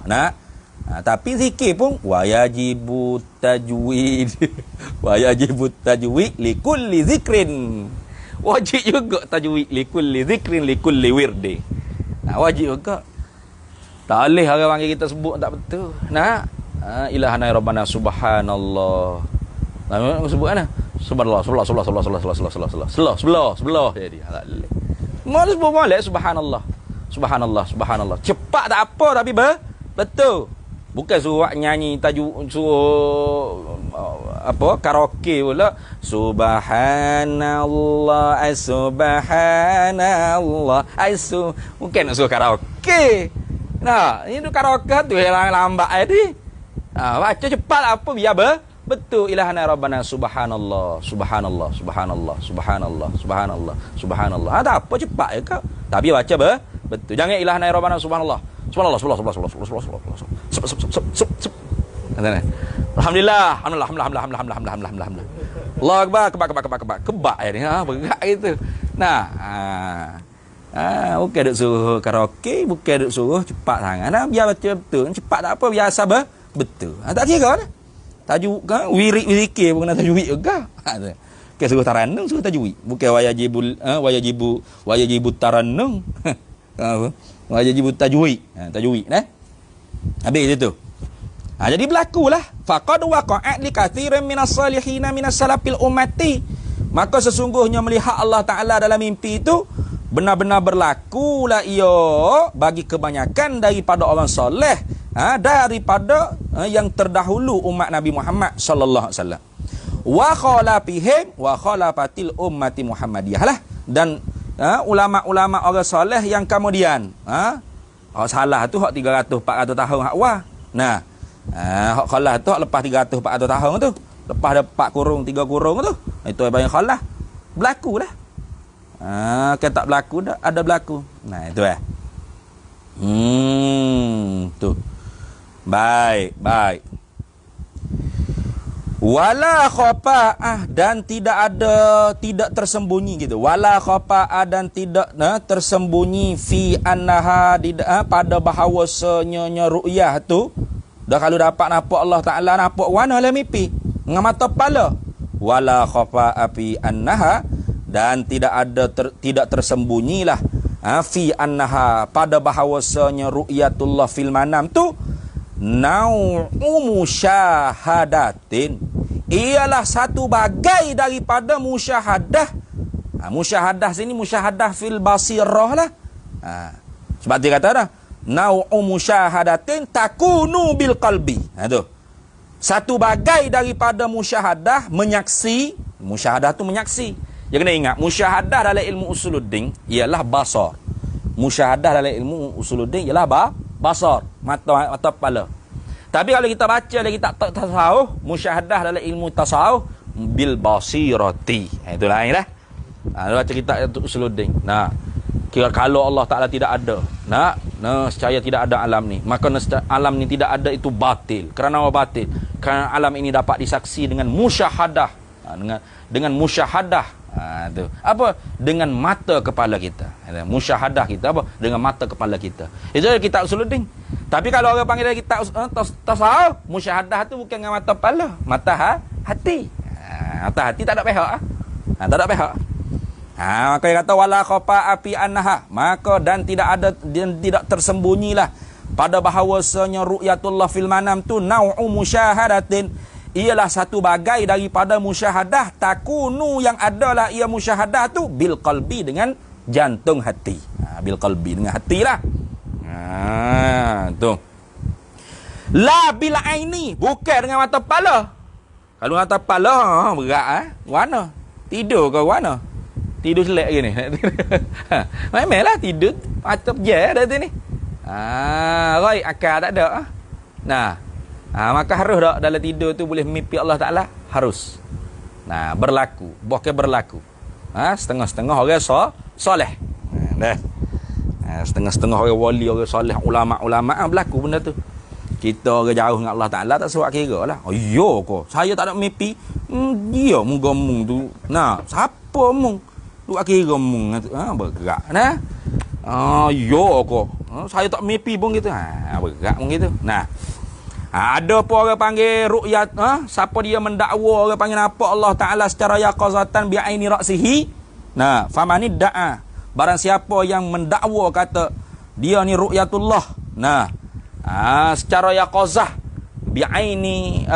Tapi zikir pun wajibut tajwid. Wajibut tajwid li kulli zikrin. Wajib juga tajwid li kulli zikrin li kulli wirdi. Wajib juga. Tak boleh orang panggil kita sebut tak betul. Ilahana rabbana subhanallah. Sebut mana? Subhanallah. Sebelah jadi. Tak boleh. Mau sebut molek subhanallah. Cepat tak apa tapi betul. Bukan suruh nyanyi tajuk, suruh karaoke pula. Subhanallah, subhanallah. Bukan nak suruh karaoke. Nah, ini tu karaoke tu yang lambat ni. Baca cepat apa biar betul. Ilahana rabbana subhanallah, subhanallah, subhanallah, subhanallah, subhanallah, subhanallah. Tak apa cepat je kau. Tapi baca betul. Jangan ilahana rabbana subhanallah. Subhanallah, subhanallah, subhanallah, subhanallah. Alhamdulillah, alhamdulillah. Allah akbar, kebak ni. Berat gitu. Nah, bukan duk suruh karaoke, bukan duk suruh cepat sangat. Nah, biar baca betul. Cepat tak apa, biasa betul. Tak kira dah. Tajwid kan, wirid pun kena tajwid juga. Bukan suruh taranung, suruh tajwid. Bukan wayajibu taranung. Wayajibu tajwid. Tajwid dah. Habis itu. Jadi berlakulah faqad waqa'at li katsirin minas salihin minas salafil ummati. Maka sesungguhnya melihat Allah Taala dalam mimpi itu benar-benar berlakulah ia bagi kebanyakan daripada orang soleh, daripada yang terdahulu umat Nabi Muhammad sallallahu alaihi wasallam. Wa khalafihim wa khalafatil ummati Muhammadiyah lah, dan ulama-ulama orang soleh yang kemudian salah tu hak 300 400 tahun hak wah. Nah, hak khalah tu lepas 300 400 tahun tu, lepas ada 4 kurung 3 kurung tu, itu yang khalah berlakulah. Kan tak berlaku dah, ada berlaku. Nah, itu tu. Baik. Wala khafa'ah, dan tidak tersembunyi gitu. Wala khafa'ah, dan tidak tersembunyi fi annaha pada bahawasanya ru'yah tu. Dah kalau dapat nampak Allah Ta'ala, nampak warna dalam mimpi dengan mata kepala. Wala khafa'ah fi annaha, dan tidak tersembunyilah fi annaha pada bahawasanya ru'yatullah fil manam tu nau'u musyahadatin, ialah satu bagai daripada musyahadah. Musyahadah sini musyahadah fil basirah lah. Sebab dia kata dah nau'u musyahadatin takunu bil qalbi. Tu satu bagai daripada musyahadah, menyaksi. Musyahadah tu menyaksi. Dia kena ingat, musyahadah dalam ilmu usuluddin ialah basar. Musyahadah dalam ilmu usuluddin ialah basar, mata kepala. Tapi kalau kita baca lagi tak tasawuf, musyahadah dalam ilmu tasawuf bil basirati. Itu lain dah. Baca kitab usuluddin. Nah, kira kalau Allah Taala tidak ada, secaya tidak ada alam ni, maka alam ni tidak ada itu batil. Kerana apa batil? Kerana alam ini dapat disaksi dengan musyahadah. Dengan musyahadah. Tu. Apa? Dengan mata kepala kita. Musyahadah kita apa? Dengan mata kepala kita. Itu kitab usuluddin. Tapi kalau orang panggil kitab tasawuf, musyahadah tu bukan dengan mata kepala, mata hati. Mata hati tak ada pihak. Tak ada pihak. Maka dia kata wala khafa api annaha, maka dan tidak tersembunyilah pada bahawasanya ru'yatullah fil manam tu nau'u musyahadatin, ialah satu bagai daripada musyahadah, takunu yang adalah ia musyahadah tu bil qalbi, dengan jantung hati. Bil qalbi, dengan hatilah. Tu. La bil aini, bukan dengan mata kepala. Kalau mata kepala berat warna. Tidur ke warna? Tidur selek ke ni? Memanglah tidur mata je dah tu ni. Right, akal tak ada. Nah, maka harus tak dalam tidur tu boleh mimpi Allah Ta'ala? Harus. Nah, berlaku. Bukan berlaku. Setengah-setengah orang soleh. Setengah-setengah orang wali, orang soleh, ulama' berlaku benda tu. Kita orang jauh dengan Allah Ta'ala tak suat kira lah. Oh iya kok, saya tak ada mimpi. Dia mung tu. Nah, siapa mung? Luak kira mung. Bergerak. Nah. Iya kok. Saya tak mimpi pun gitu. Bergerak pun gitu. Nah. Ada pun orang panggil ru'yat, siapa dia mendakwa, orang panggil nampak Allah Ta'ala secara yaqazatan bi'aini ra'sihi. Nah, famanid da'a, barang siapa yang mendakwa kata dia ni ru'yatullah, nah, secara yaqazah bi'aini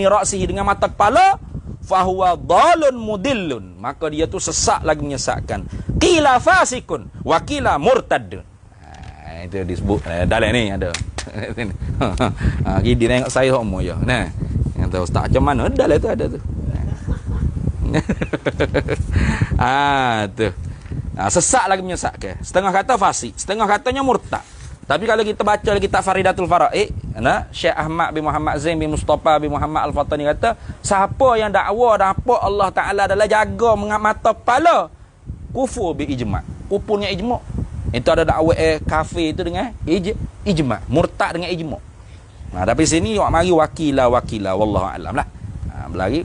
ra'sihi, dengan mata kepala, fahuwa dhalun mudillun, maka dia tu sesak lagi menyesatkan. Qila fasikun wa qila murtadun. Itu disebut dalam ni ada. Dia tengok saya homo je. Nah, kata ustaz macam mana dalam tu ada tu. Tu. Sesak lagi menyesatkan. Setengah kata fasik, setengah katanya murtad. Tapi kalau kita baca kitab Faridatul Faraid, Syekh Ahmad bin Muhammad Zain bin Mustafa bin Muhammad Al-Fatani kata, siapa yang dakwa dapat Allah Taala adalah jaga mata kepala, kufur bi ijma'. Kufurnya ijma'. Itu ada dakwa kafir itu dengan ijma', murtad dengan ijma'. Nah, tapi sini awak mari wakila wallahu alam lah. Lagi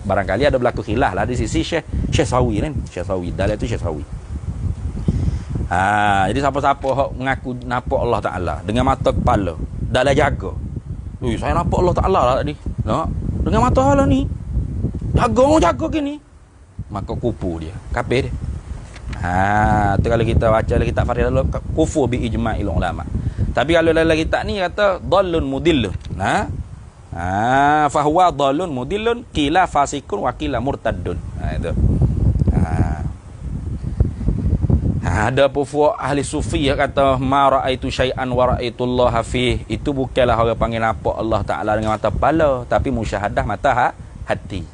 barangkali ada berlaku khilaf lah di sisi Syekh Sawi kan. Syekh Sawi, dalil itu Syekh Sawi. Jadi siapa-siapa hok mengaku nampak Allah Taala dengan mata kepala, dah jaga. Ui, saya nampak Allah Taala lah tadi. No? Dengan mata Allah ni. Jaga gini. Maka kufur dia, kafir dia. Tu kalau kita baca lagi kitab Faridah kufur bi ijma'il ulama. Tapi kalau dalam kitab ni kata dallun mudillun. Fa huwa dallun mudillun qila fasikun wa qila murtaddun. Itu. Ada pufuak ahli sufi yang kata ma raaitu syai'an wa raaitullaha fih. Itu bukanlah orang panggil nampak Allah Taala dengan mata kepala, tapi musyahadah mata hati.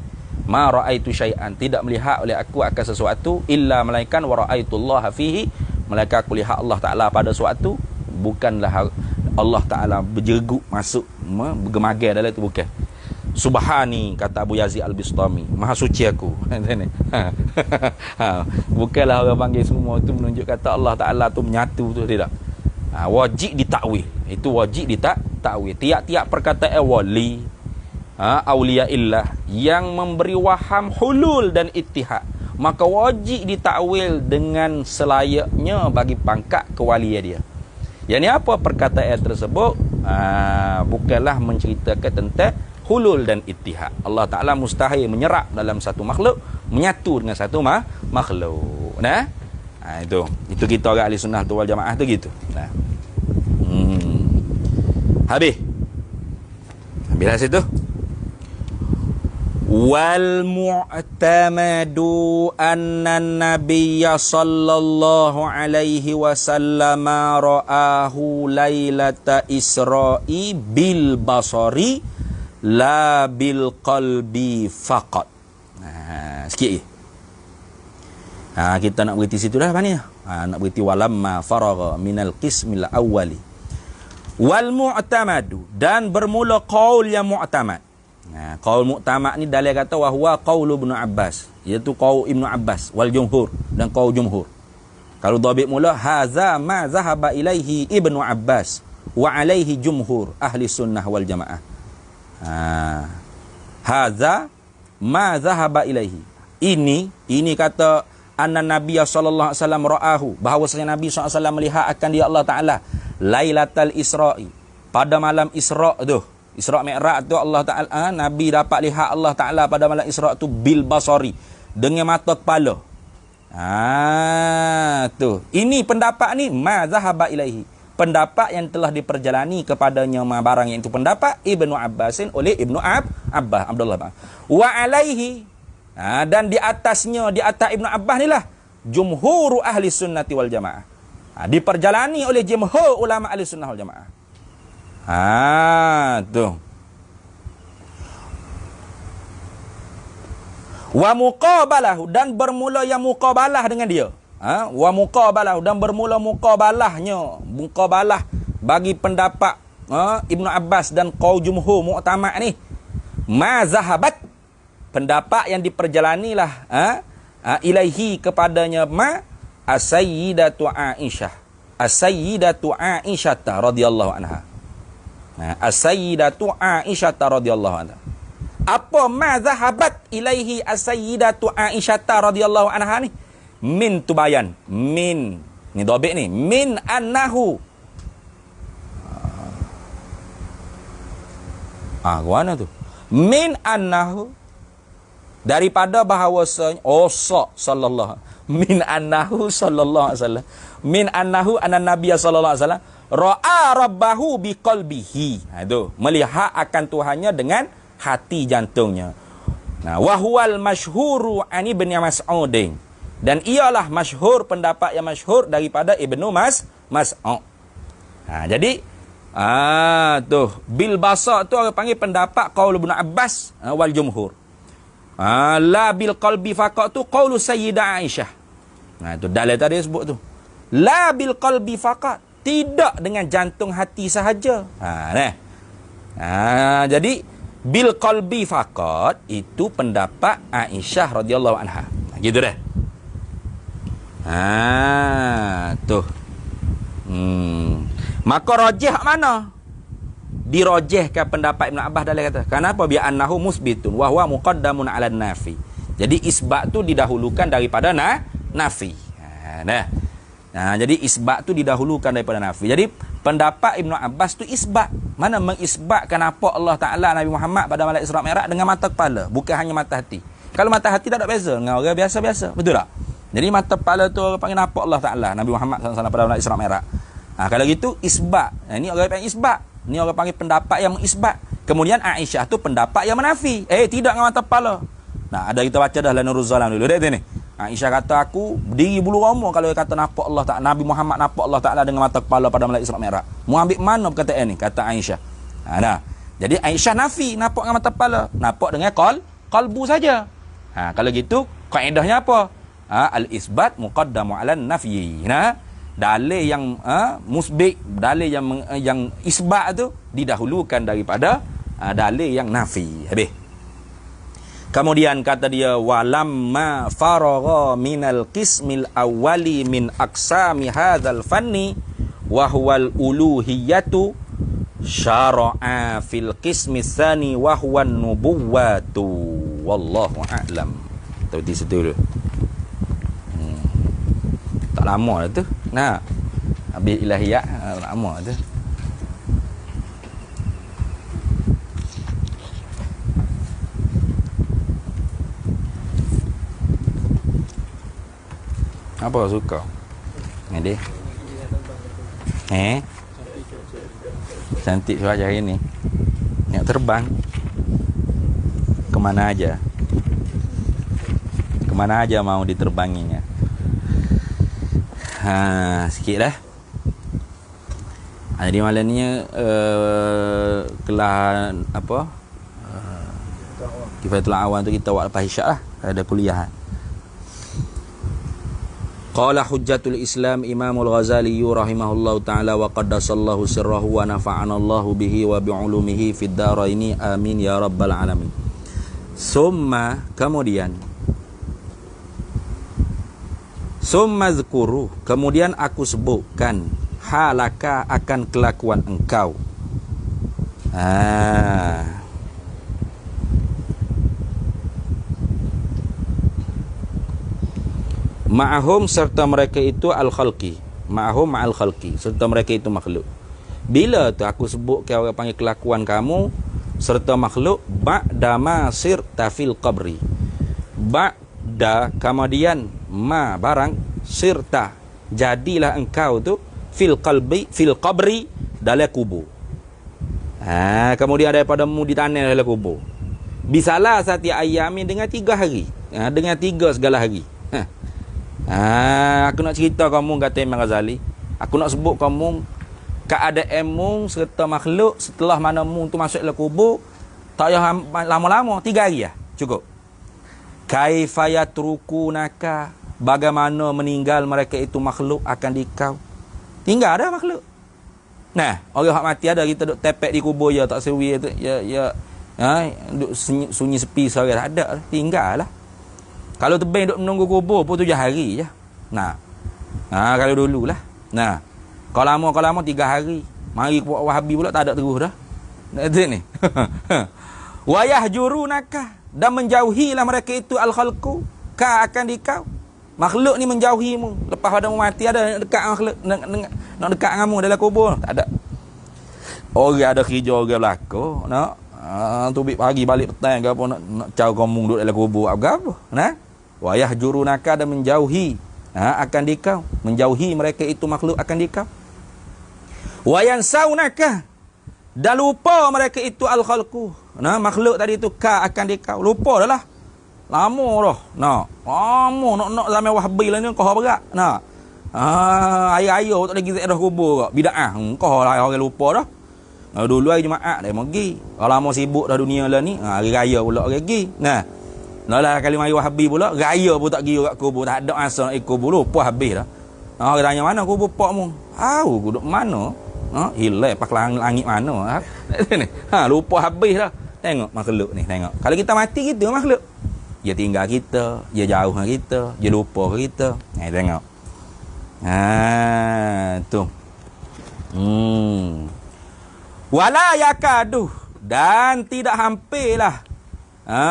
Ma raaitu syai'an, tidak melihat oleh aku akan sesuatu illa malaikan wa raaitullaha fihi, malaikat aku lihat Allah Taala pada sesuatu, bukanlah Allah Taala berjerguk masuk bergemagar dalam itu, bukan. Subhani, kata Abu Yazid Al-Bistami, maha suci aku. Bukanlah orang panggil semua itu menunjuk kata Allah Taala tu menyatu tu, tidak. Wajib ditakwil. Itu wajib ditakwil. Tiap-tiap perkataan wali, auliya illah yang memberi waham hulul dan ittihad, maka wajib ditakwil dengan selayaknya bagi pangkat kewalian dia. Yang ni apa perkataan tersebut? Bukanlah menceritakan tentang hulul dan ittihad. Allah Ta'ala mustahil menyerap dalam satu makhluk, menyatu dengan satu makhluk. Itu kita orang ahli sunnah tu wal jamaah tu gitu. Habis lah situ. Wal mu'tamadu anna nabiyya sallallahu alaihi wasallam ra'ahu lailata Isra'i bil basari la bil qalbi faqat. Sikit. Kita nak berhenti situ dah apa ni? Nak berhenti walamma faragha minal qismil awwali. Wal mu'tamadu, dan bermula qaul yang mu'tamad. Qaul mu'tamad ni dalil kata wa huwa qaul Ibnu Abbas, iaitu qaul Ibnu Abbas wal jumhur, dan qaul jumhur. Kalau dhabit mula haza ma zahaba ilaihi Ibnu Abbas wa alaihi jumhur ahli sunnah wal jamaah. Haza ma zahaba ilaihi. Ini kata anna Nabiya sallallahu alaihi wasallam ra'ahu, bahawasanya Nabi sallallahu alaihi wasallam melihat akan dia Allah Taala Lailatul Isra'i, pada malam Isra' tu. Isra' Mi'raj tu Allah Taala, Nabi dapat lihat Allah Taala pada malam Isra' tu bil basari, dengan mata kepala. Tu. Ini pendapat ni ma zahaba ilaihi, pendapat yang telah diperjalani kepadanya barang yang itu pendapat Ibnu Abbasin oleh Ibnu Abbas Abdullah. Wa alaihi, dan di atasnya, di atas Ibnu Abbas ni lah jumhur ahli sunnati wal jamaah, diperjalani oleh jumhur ulama ahli sunnah wal jamaah. Tu. Wa muqabalahu, dan bermula yang muqabalah dengan dia. Wa muqabalahu, dan bermula muqabalahnya, muqabalah bagi pendapat Ibnu Abbas dan qaul jumhur mu'tamad ni. Ma zahabat, pendapat yang diperjalanilah ilaihi kepadanya ma as-sayyidatu Aisyah. As-sayyidatu Aisyah radhiyallahu anha. As-sayyidatu Aisyah radhiyallahu anha. Apa ma zahabat ilaihi as-sayyidatu Aisyah radhiyallahu anha ni? Min tu bayan. Min. Ni dhabit ni. Min annahu. Mana tu? Min annahu, daripada bahawasanya sallallahu, min annahu sallallahu alaihi wasallam, min annahu anna nabiyya sallallahu alaihi wasallam ra'a rabbahu biqalbihi. Itu melihat akan Tuhannya dengan hati jantungnya. Wa huwal masyhuru an Ibnu Mas'ud, dan ialah masyhur, pendapat yang masyhur daripada Ibnu Mas'ud. Jadi tu bil basar tu orang panggil pendapat qaul Ibnu Abbas wal jumhur. La bil qalbi faqat tu qaul Sayyidah Aisyah. Itu dalil tadi sebut tu. La bil qalbi faqat, tidak dengan jantung hati sahaja. Jadi bil qalbi faqat itu pendapat Aisyah radhiyallahu anha. Gitu dah. Tuh. Maka rajih mana? Dirajihkan pendapat Ibn Abbas dalam kata. Kenapa? Bi annahu musbitun wa huwa muqaddamun 'ala nafi. Jadi isbat tu didahulukan daripada nafi. Jadi isbat tu didahulukan daripada nafi. Jadi pendapat Ibn Abbas tu isbat. Mana mengisbatkan apa Allah Ta'ala Nabi Muhammad pada malam Isra Mi'raj dengan mata kepala, bukan hanya mata hati. Kalau mata hati tak ada beza dengan orang biasa-biasa. Betul tak? Jadi mata kepala tu orang panggil nampak Allah Ta'ala Nabi Muhammad SAW pada malam Isra Mi'raj. Kalau gitu isbat. Ini orang panggil isbat. Ini orang panggil pendapat yang mengisbat. Kemudian Aisyah tu pendapat yang menafi. Tidak dengan mata kepala. Ada kita baca dah Nurul Zalam dulu. Lihat ni. Aisyah kata aku berdiri bulu roma kalau dia kata nampak Allah Ta'ala. Nabi Muhammad nampak Allah Ta'ala dengan mata kepala pada malam Isra Mi'raj. Mu ambil mana perkataan ni? Kata Aisyah. Jadi Aisyah nafi nampak dengan mata kepala. Nampak dengan qalbu saja. Kalau gitu kaedahnya apa? Al-isbat muqaddamu 'ala nafyi. Dalil yang musbik, dalil yang isbat tu didahulukan daripada dalil yang nafi. Habis. Kemudian kata dia walamma faragha minal qismil awwali min aqsami hadzal fanni wa huwal uluhiyatu syara'a fil qismi tsani wa huwa nubuwatu wallahu a'lam. Di situ dulu. Tak lama dah tu. Habis ilahiyat lama tu. Apa suka? Ni dia. Cantik cuaca hari ni. Nak terbang. Kemana aja? Kemana aja mau diterbanginya? Sikit dah. Jadi malam ni kelas apa? Kifayatul Awan tu kita buat lepas isyak lah. Ada kuliah. Qala hujjatul Islam Imamul Ghazali rahimahullahu ta'ala wa qaddasallahu sirrahu wa nafa'anallahu bihi wa bi'ulumihi fid daraini amin ya rabbal alamin. Kemudian zkuru, kemudian aku sebutkan halaka akan kelakuan engkau. Ma'ahum serta mereka itu al-khalqi. Ma'ahum ma'al khalqi, serta mereka itu makhluk. Bila tu aku sebut ke orang panggil kelakuan kamu serta makhluk ba'da ma sirta fil qabri. Ba'da kemudian ma barang sirta jadilah engkau tu fil qabri dalam kubur. Kemudian daripada mu di tanah dalam kubur. Bisalah sati ayami dengan 3 hari. Dengan 3 segala hari. Aku nak cerita kamu kata Imam Ghazali. Aku nak sebut kamu keadaanmu serta makhluk setelah mana mu tu masuk dalam kubur. Tak payah lama-lama, 3 hari lah. Cukup. Kaifa yatrukunaka, bagaimana meninggal mereka itu makhluk akan dikau. Tinggal ada makhluk. Orang hak mati ada kita duk tepek di kubur ya tak sewi tu ya duk sunyi sepi sore tak ada. Tinggal lah. Kalau tebing duk menunggu kubur pun 7 hari je. Kalau dululah. Kalau lama 3 hari. Mari buat Wahabi pula tak ada terus dah. Itu ni. Wa yahjurunaka, dan menjauhilah mereka itu al-khalqu ka akan dikau. Makhluk ni menjauhimu. Lepas pada mati ada nak dekat makhluk nak dekat dengan kamu dalam kubur. Tak ada. Orang ada kerja orang belaka nak tubik pagi balik petang ke apa nak cau kamu duduk dalam kubur apa. Wa yahjurunaka, dan menjauhi akan dikau. Menjauhi mereka itu makhluk akan dikau. Wa yansaunaka, dan lupa mereka itu al-khalqu. Makhluk tadi itu ka akan dikau. Lupa dah lah. Lama dah. Lama nak zaman Wahabi lah ni kau berat. Ayah-ayah tak lagi dah kubur kak. Bida'ah. Kau lah orang lupa dah. Dulu hari Jumaat dah pergi. Kalau lama sibuk dah dunia lah ni. Hari raya pula pergi. Lah kali mari Wahabi pula. Raya pun tak pergi kat kubur. Tak ada asa nak ikut kubur. Lupa habis dah. Orang tanya mana kubur pak mu? Tahu aku duduk mana? Hilang pak langit mana? Lupa habis dah. Tengok makhluk ni, tengok. Kalau kita mati gitu makhluk. Dia tinggal kita, dia jauh dengan kita, dia lupa kita. Tengok. Tu. Wala yakadu, dan tidak hampirlah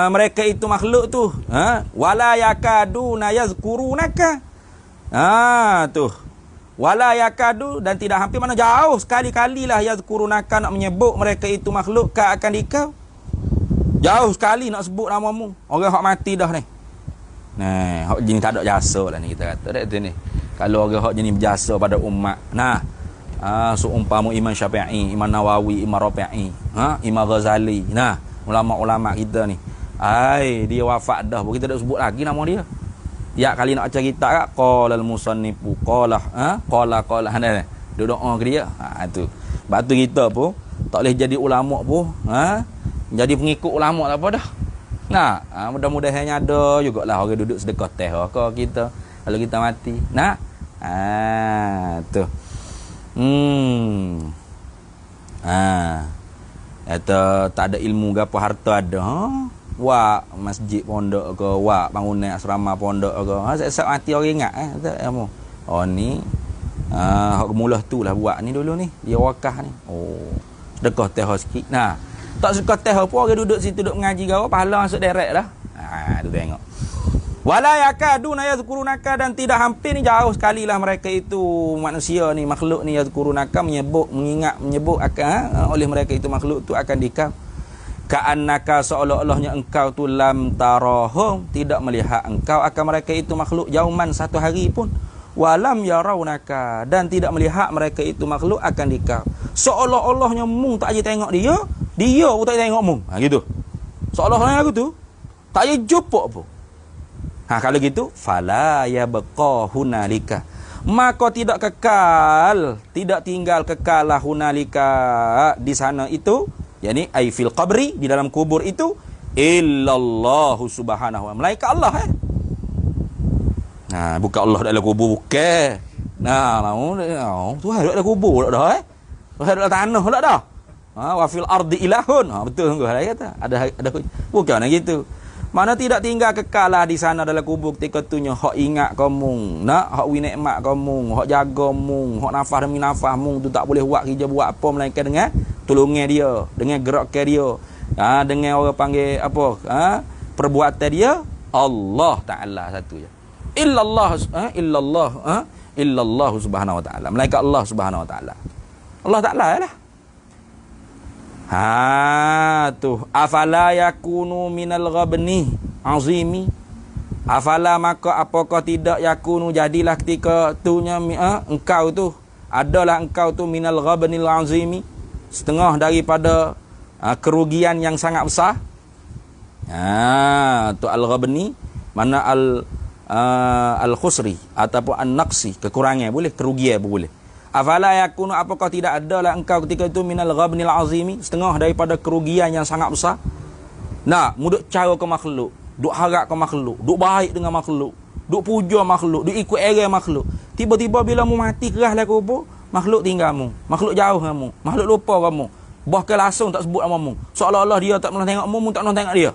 mereka itu makhluk tu. Wala yakadu na yazkurunaka. Tu. Wala yakadu, dan tidak hampir, mana jauh sekali-kalilah yazkurunaka, nak menyebut mereka itu makhluk ka akan dikau. Jauh sekali nak sebut namamu. Orang hak mati dah ni. Nah, hak jenis tak ada jasa lah ni kita kata. Tak ni. Kalau orang hak jenis berjasa pada umat. Nah, seumpama Imam Syafi'i, Imam Nawawi, Imam Rafi'i, Imam Ghazali. Nah, ulama-ulama kita ni. Dia wafat dah. Kita tak sebut lagi nama dia. Tiap kali nak baca kitab kat qalal musannifu qala duduk ke dia. Tu. Sebab tu kita pun tak boleh jadi ulama pun, jadi pengikut ulama tak apa dah. Nah, mudah-mudahan ada jugalah orang duduk sedekah teh ke kita kalau kita mati. Nah. Tu. Kata tak ada ilmu gapo harta ada. Wak masjid pondok ke, wak bangunan asrama pondok ke. Sesat mati orang ingat tak kamu. Ni hak mula tu lah buat ni dulu ni. Dia wakaf ni. Sedekah teh sikit. Nah, tak sedekah teh apa orang duduk situ duduk mengaji gapo pahala masuk direct dah. Tu tengok. Wala yakaduna yazkurunaka, dan tidak hampir ni jauh sekali lah mereka itu manusia ni, makhluk ni yazkurunaka, menyebut akan oleh mereka itu makhluk tu akan dikau. Ka'annaka, seolah-olahnya engkau tu lam tarahum, tidak melihat engkau akan mereka itu makhluk yauman, satu hari pun. Walam yarawnaka, dan tidak melihat mereka itu makhluk akan dikau. Seolah-olahnya mung tak aje tengok dia pun tak tengok mung. Gitu. Seolah-olahnya aku tu tak aje jumpa pun. Kalau gitu, fala yabqa hunalika, maka tidak kekal, tidak tinggal kekal lah hunalika di sana itu, yakni ai fil qabri, di dalam kubur itu, illallahu subhanahu wa malaikat Allah. Bukan Allah dalam kubur, bukan. Tuhan ada dalam kubur tak dah Tuhan ada dalam tanah tak dah. Wa fil ardi ilahun. Betul sungguh lah kata. Ada bukan gitu. Mana tidak tinggal kekal lah di sana dalam kubur ketika tunya hak ingat kamu, hak wi nikmat kamu, hak jaga mu, hak nafas demi nafas mu tu tak boleh buat kerja buat apa melainkan dengan tolongan dia, dengan gerakkan dia, dengan orang panggil apa, perbuatan dia Allah Taala satu je. Illallah subhanahu wa taala. Malaikat Allah subhanahu wa taala. Allah Taala lah. Tu afala yakunu minal ghabni azimi, afala, maka apakah tidak yakunu, jadilah ketika tunya engkau tu, adalah engkau tu minal ghabnil azimi, setengah daripada kerugian yang sangat besar. Tu al-ghabni mana al-khusri ataupun an-naqsi, kekurangan boleh, kerugian pun boleh. Afala yakunu, apakah tidak adalah engkau ketika itu minal ghabnil azimi, setengah daripada kerugian yang sangat besar. Muduk cara ke makhluk, duk harap ke makhluk, duk baik dengan makhluk, duk puja makhluk, duk ikut era makhluk. Tiba-tiba bila mu mati kerah lah kubur, makhluk tinggal mu, makhluk jauh kamu, makhluk lupa kamu, bahkan langsung tak sebut nama mu, seolah-olah dia tak pernah tengok mu tak pernah tengok dia.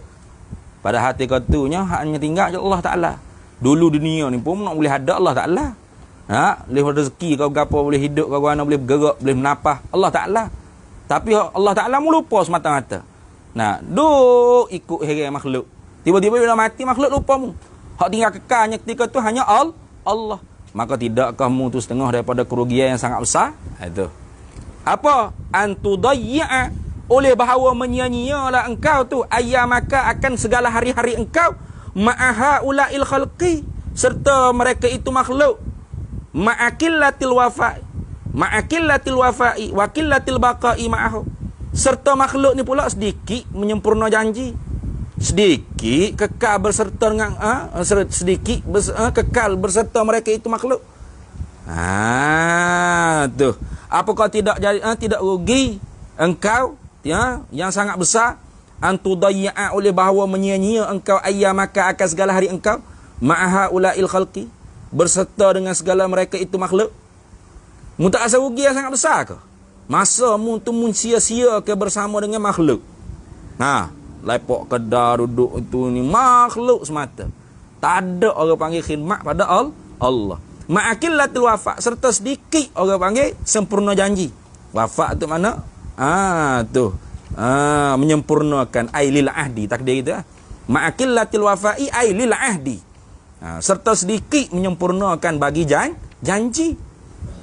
Pada hati katunya hanya tinggal je Allah Taala. Dulu dunia ni pun nak boleh ada Allah Taala. Boleh rezeki kau gapo, boleh hidup kau guna, boleh bergerak, boleh menapah Allah Taala. Tapi Allah Taala mu lupa semata-mata. Duk ikut heran makhluk. Tiba-tiba bila mati makhluk lupa mu. Hak tinggal kekalnya ketika tu hanya Allah. Maka tidakkah mu tu setengah daripada kerugian yang sangat besar? Itu. Apa? Antudayya, oleh bahawa menyia-nyialah engkau tu ayyamaka, akan segala hari-hari engkau, ma'aha ulail khalqi, serta mereka itu makhluk, ma'akillatil wafa'i wa killatil baqa'i ma'ahu, serta makhluk ni pula sedikit menyempurna janji, sedikit kekal berserta dengan sedikit kekal berserta mereka itu makhluk. Tu. Apakah tidak jadi tidak rugi engkau yang sangat besar, antudayya, oleh bahawa menyia-nyia engkau ayyamaka, akan segala hari engkau, ma'aha ulail khalqi, berserta dengan segala mereka itu makhluk. Mu tak rasa rugi yang sangat besar ke? Masa mu tu mu sia-sia ke bersama dengan makhluk. Lepok kedar duduk itu ni makhluk semata. Tak ada orang panggil khidmat pada Allah. Ma'akillatil wafak, serta sedikit orang panggil sempurna janji. Wafak tu mana? Menyempurnakan ailil ahdi, takdir itu. Ma'akillatil wafa'i ailil ahdi. Serta sedikit menyempurnakan bagi janji.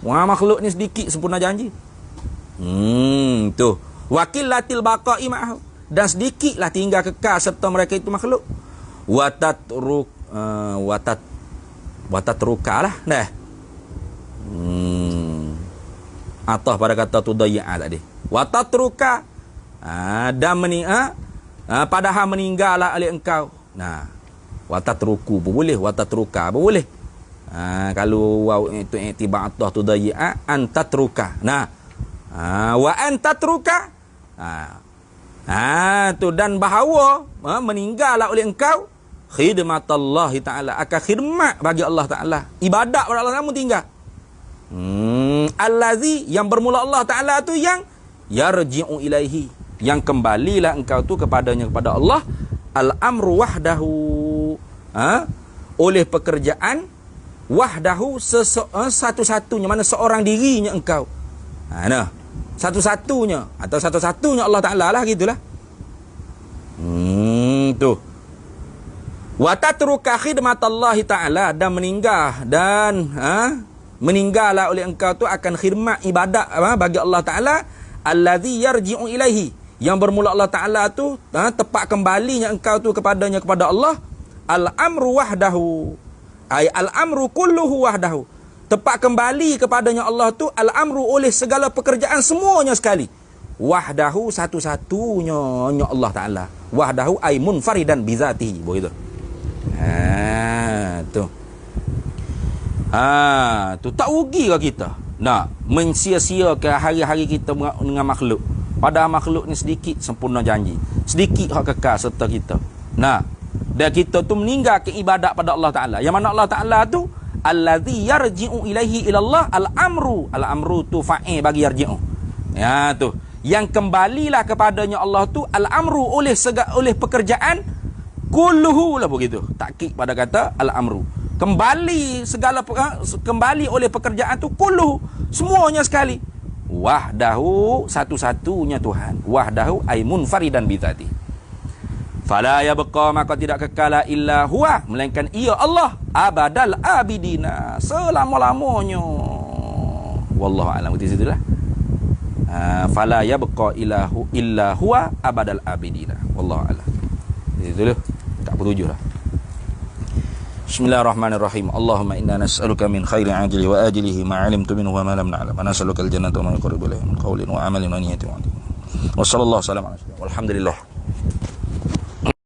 Wah, makhluk ni sedikit sempurna janji. Tu. Wakillatil baqa'i ma'ahu, dan sedikitlah tinggal kekal serta mereka itu makhluk. Watatrukalah dah. Atau pada kata tudayya tadi. Watatruka, dan padahal meninggallah oleh engkau. Watatruku pun boleh, watatruka pun boleh. Kalau waw itu i'tibar atah tudayya antatruka. Wa antatruka. Tu, dan bahawa meninggallah oleh engkau khidmatallahi ta'ala, akan khidmat bagi Allah Ta'ala, ibadat pada Allah namun tinggal. Allazi, yang bermula Allah Ta'ala tu, yang yarji'u ilaihi, yang kembalilah engkau tu kepadanya, kepada Allah. Al-amru wahdahu, oleh pekerjaan, wahdahu, satu-satunya, mana seorang dirinya engkau. Satu-satunya, atau satu-satunya Allah Ta'ala lah, gitulah. Tu. Wa tatruka khidmatallahi ta'ala, dan meninggallah oleh engkau tu akan khidmat ibadat bagi Allah Ta'ala. Allazi yarji'u ilaihi, yang bermula Allah Ta'ala tu tepat kembalinya engkau tu kepadanya, kepada Allah. Al-amru wahdahu, ay al-amru kulluhu wahdahu, tepat kembali kepadanya Allah tu al-amru, oleh segala pekerjaan semuanya sekali. Wahdahu, satu-satunya Allah Ta'ala. Wahdahu ay munfaridan bizatihi, begitu. Tu. Tu tak rugi ke kita nak mensia-siakan hari-hari kita dengan makhluk. Padahal makhluk ni sedikit sempurna janji, sedikit hak kekal serta kita. Dan kita tu meninggalkan ibadat pada Allah Ta'ala. Yang mana Allah Ta'ala tu allazi yarji'u ilaihi ilallah, al-amru tu fa'il bagi yarji'u. Tu, yang kembalilah kepadanya Allah tu, al-amru, oleh pekerjaan, kulluhu lah begitu. Takkid pada kata al-amru. Kembali kembali oleh pekerjaan tu, kulluhu, semuanya sekali. Wahdahu, satu-satunya Tuhan. Wahdahu ay munfaridan bidzati. Fala yabqa, maka tidak kekal illa huwa, melainkan ia Allah, abadal abidina, selama-lamanya. Wallahu a'lam. Di situlah. Fala yabqa illa huwa abadal abidina. Wallahu a'lam. Di situ 47 lah. Bismillahirrahmanirrahim. Allahumma inna nas'aluka min khairi ajli wa ajlihi ma 'alimtu minhu wa ma lam na'lam. Wa nas'aluka al-jannata wa ma yuqarribu ilayha min qawlin wa 'amalin wa niyyatin wa 'amalin. Wa sallallahu alaihi wa sallam. Walhamdulillah.